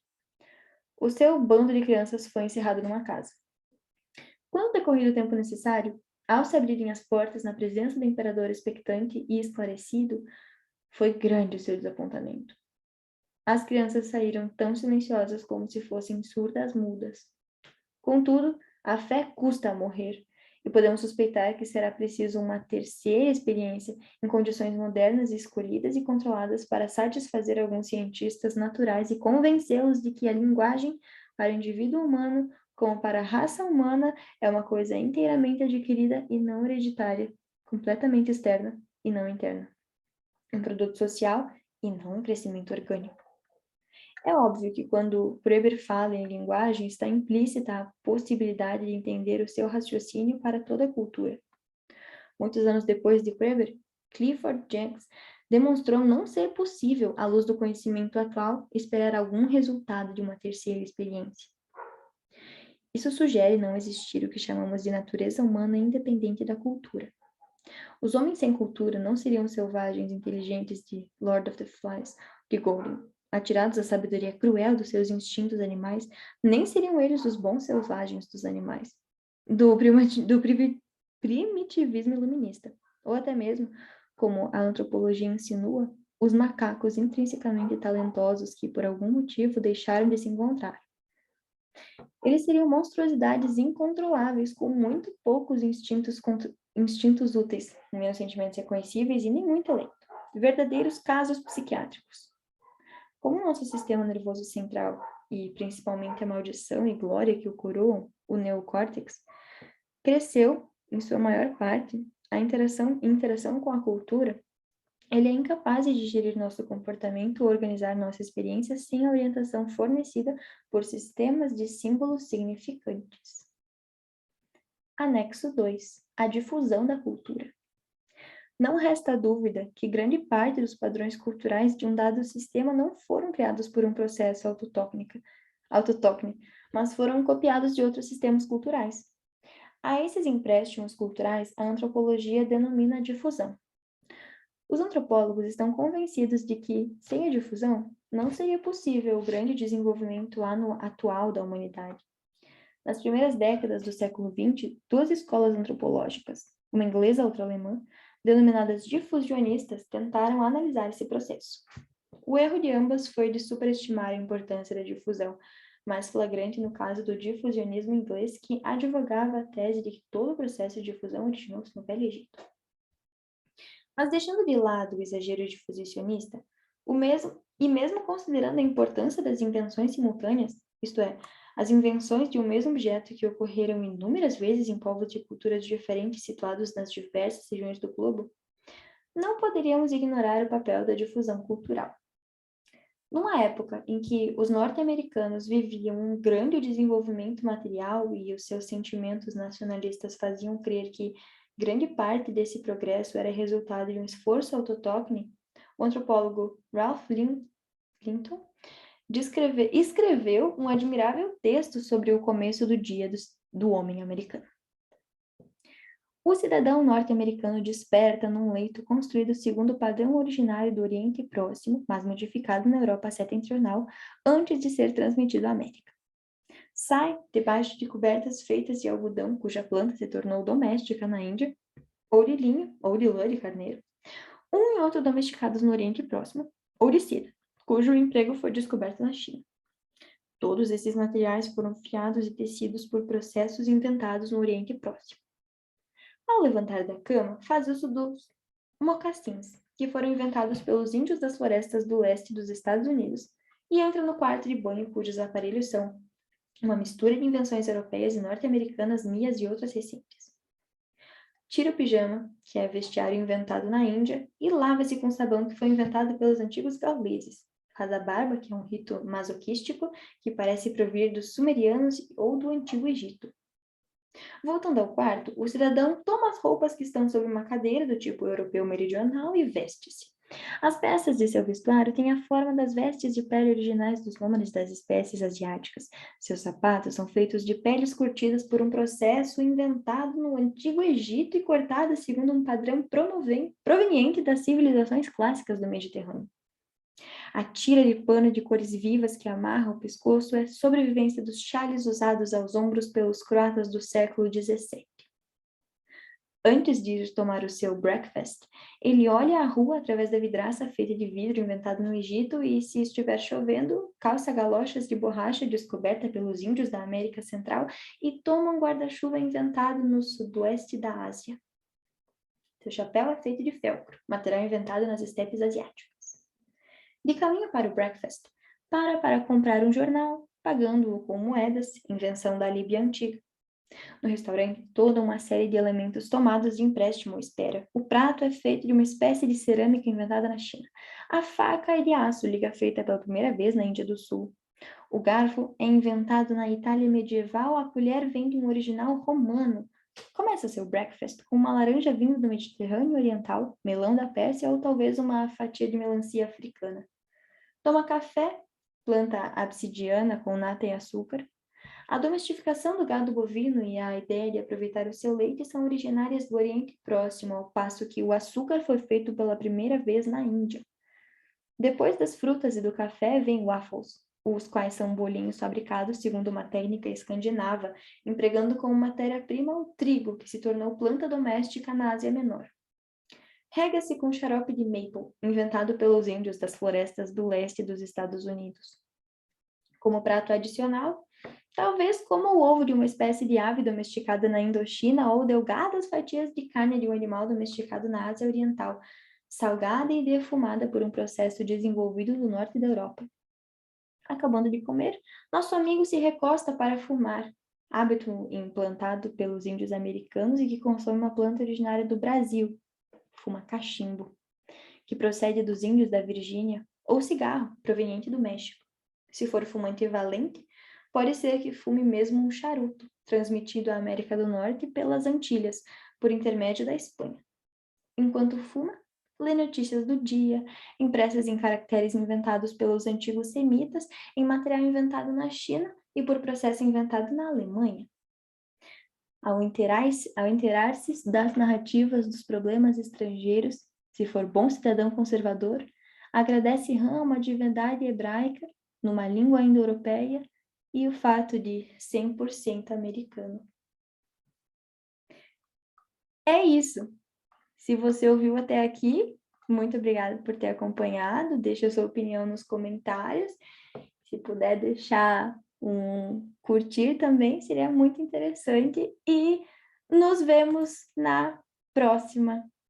O seu bando de crianças foi encerrado numa casa. Quando decorrido o tempo necessário, ao se abrirem as portas na presença do imperador expectante e esclarecido, Foi grande o seu desapontamento. As crianças saíram tão silenciosas como se fossem surdas mudas. Contudo, a fé custa a morrer, e podemos suspeitar que será preciso uma terceira experiência em condições modernas, escolhidas e controladas para satisfazer alguns cientistas naturais e convencê-los de que a linguagem para o indivíduo humano, como para a raça humana, é uma coisa inteiramente adquirida e não hereditária, completamente externa e não interna. Um produto social e não um crescimento orgânico. É óbvio que quando Preber fala em linguagem, está implícita a possibilidade de entender o seu raciocínio para toda a cultura. Muitos anos depois de Preber, Clifford Jenks demonstrou não ser possível, à luz do conhecimento atual, esperar algum resultado de uma terceira experiência. Isso sugere não existir o que chamamos de natureza humana independente da cultura. Os homens sem cultura não seriam selvagens inteligentes de Lord of the Flies, de Golding, atirados à sabedoria cruel dos seus instintos animais, nem seriam eles os bons selvagens dos animais, do primitivismo iluminista, ou até mesmo, como a antropologia insinua, os macacos intrinsecamente talentosos que, por algum motivo, deixaram de se encontrar. Eles seriam monstruosidades incontroláveis, com muito poucos instintos úteis, menos sentimentos reconhecíveis e nenhum intelecto. Verdadeiros casos psiquiátricos. Como o nosso sistema nervoso central, e principalmente a maldição e glória que o coroam, o neocórtex, cresceu, em sua maior parte, a interação com a cultura, ele é incapaz de digerir nosso comportamento ou organizar nossa experiência sem a orientação fornecida por sistemas de símbolos significantes. Anexo 2. A difusão da cultura. Não resta dúvida que grande parte dos padrões culturais de um dado sistema não foram criados por um processo autóctone, mas foram copiados de outros sistemas culturais. A esses empréstimos culturais, a antropologia denomina difusão. Os antropólogos estão convencidos de que, sem a difusão, não seria possível o grande desenvolvimento atual da humanidade. Nas primeiras décadas do século XX, duas escolas antropológicas, uma inglesa e outra alemã, denominadas difusionistas, tentaram analisar esse processo. O erro de ambas foi de superestimar a importância da difusão, mais flagrante no caso do difusionismo inglês, que advogava a tese de que todo o processo de difusão originou-se no Velho Egito. Mas deixando de lado o exagero difusionista, mesmo considerando a importância das invenções simultâneas, isto é, as invenções de um mesmo objeto que ocorreram inúmeras vezes em povos de culturas diferentes situados nas diversas regiões do globo, não poderíamos ignorar o papel da difusão cultural. Numa época em que os norte-americanos viviam um grande desenvolvimento material e os seus sentimentos nacionalistas faziam crer que grande parte desse progresso era resultado de um esforço autóctone, o antropólogo Ralph Linton escreveu um admirável texto sobre o começo do dia do homem americano. O cidadão norte-americano desperta num leito construído segundo o padrão originário do Oriente Próximo, mas modificado na Europa setentrional, antes de ser transmitido à América. Sai debaixo de cobertas feitas de algodão, cuja planta se tornou doméstica na Índia, ou de linho, ou de lã de carneiro, um e outro domesticados no Oriente Próximo, ou de seda, cujo emprego foi descoberto na China. Todos esses materiais foram fiados e tecidos por processos inventados no Oriente Próximo. Ao levantar da cama, faz uso dos mocassins, que foram inventados pelos índios das florestas do leste dos Estados Unidos, e entra no quarto de banho, cujos aparelhos são uma mistura de invenções europeias e norte-americanas minhas e outras recentes. Tira o pijama, que é vestiário inventado na Índia, e lava-se com sabão que foi inventado pelos antigos gauleses. Faz a barba, que é um rito masoquístico, que parece provir dos sumerianos ou do Antigo Egito. Voltando ao quarto, o cidadão toma as roupas que estão sobre uma cadeira do tipo europeu meridional e veste-se. As peças de seu vestuário têm a forma das vestes de pele originais dos nômades das espécies asiáticas. Seus sapatos são feitos de peles curtidas por um processo inventado no Antigo Egito e cortadas segundo um padrão proveniente das civilizações clássicas do Mediterrâneo. A tira de pano de cores vivas que amarra o pescoço é sobrevivência dos xales usados aos ombros pelos croatas do século XVII. Antes de ir tomar o seu breakfast, ele olha a rua através da vidraça feita de vidro inventada no Egito e, se estiver chovendo, calça galochas de borracha descoberta pelos índios da América Central e toma um guarda-chuva inventado no sudoeste da Ásia. Seu chapéu é feito de felcro, material inventado nas estepes asiáticas. De caminho para o breakfast, para comprar um jornal, pagando-o com moedas, invenção da Líbia antiga. No restaurante, toda uma série de elementos tomados de empréstimo o espera. O prato é feito de uma espécie de cerâmica inventada na China. A faca é de aço, liga feita pela primeira vez na Índia do Sul. O garfo é inventado na Itália medieval, a colher vem de um original romano. Começa seu breakfast com uma laranja vinda do Mediterrâneo Oriental, melão da Pérsia ou talvez uma fatia de melancia africana. Toma café, planta absidiana com nata e açúcar. A domesticação do gado bovino e a ideia de aproveitar o seu leite são originárias do Oriente Próximo, ao passo que o açúcar foi feito pela primeira vez na Índia. Depois das frutas e do café vem waffles, os quais são bolinhos fabricados segundo uma técnica escandinava, empregando como matéria-prima o trigo, que se tornou planta doméstica na Ásia Menor. Rega-se com xarope de maple, inventado pelos índios das florestas do leste dos Estados Unidos. Como prato adicional, talvez como o ovo de uma espécie de ave domesticada na Indochina ou delgadas fatias de carne de um animal domesticado na Ásia Oriental, salgada e defumada por um processo desenvolvido no norte da Europa. Acabando de comer, nosso amigo se recosta para fumar, hábito implantado pelos índios americanos e que consome uma planta originária do Brasil, fuma cachimbo, que procede dos índios da Virgínia, ou cigarro, proveniente do México. Se for fumante valente, pode ser que fume mesmo um charuto, transmitido à América do Norte pelas Antilhas, por intermédio da Espanha. Enquanto fuma, lê notícias do dia, impressas em caracteres inventados pelos antigos semitas, em material inventado na China e por processo inventado na Alemanha. Ao inteirar-se das narrativas dos problemas estrangeiros, se for bom cidadão conservador, agradece rã a uma divindade hebraica, numa língua indo-europeia, e o fato de 100% americano. É isso. Se você ouviu até aqui, muito obrigada por ter acompanhado. Deixe a sua opinião nos comentários. Se puder deixar um curtir também, seria muito interessante. E nos vemos na próxima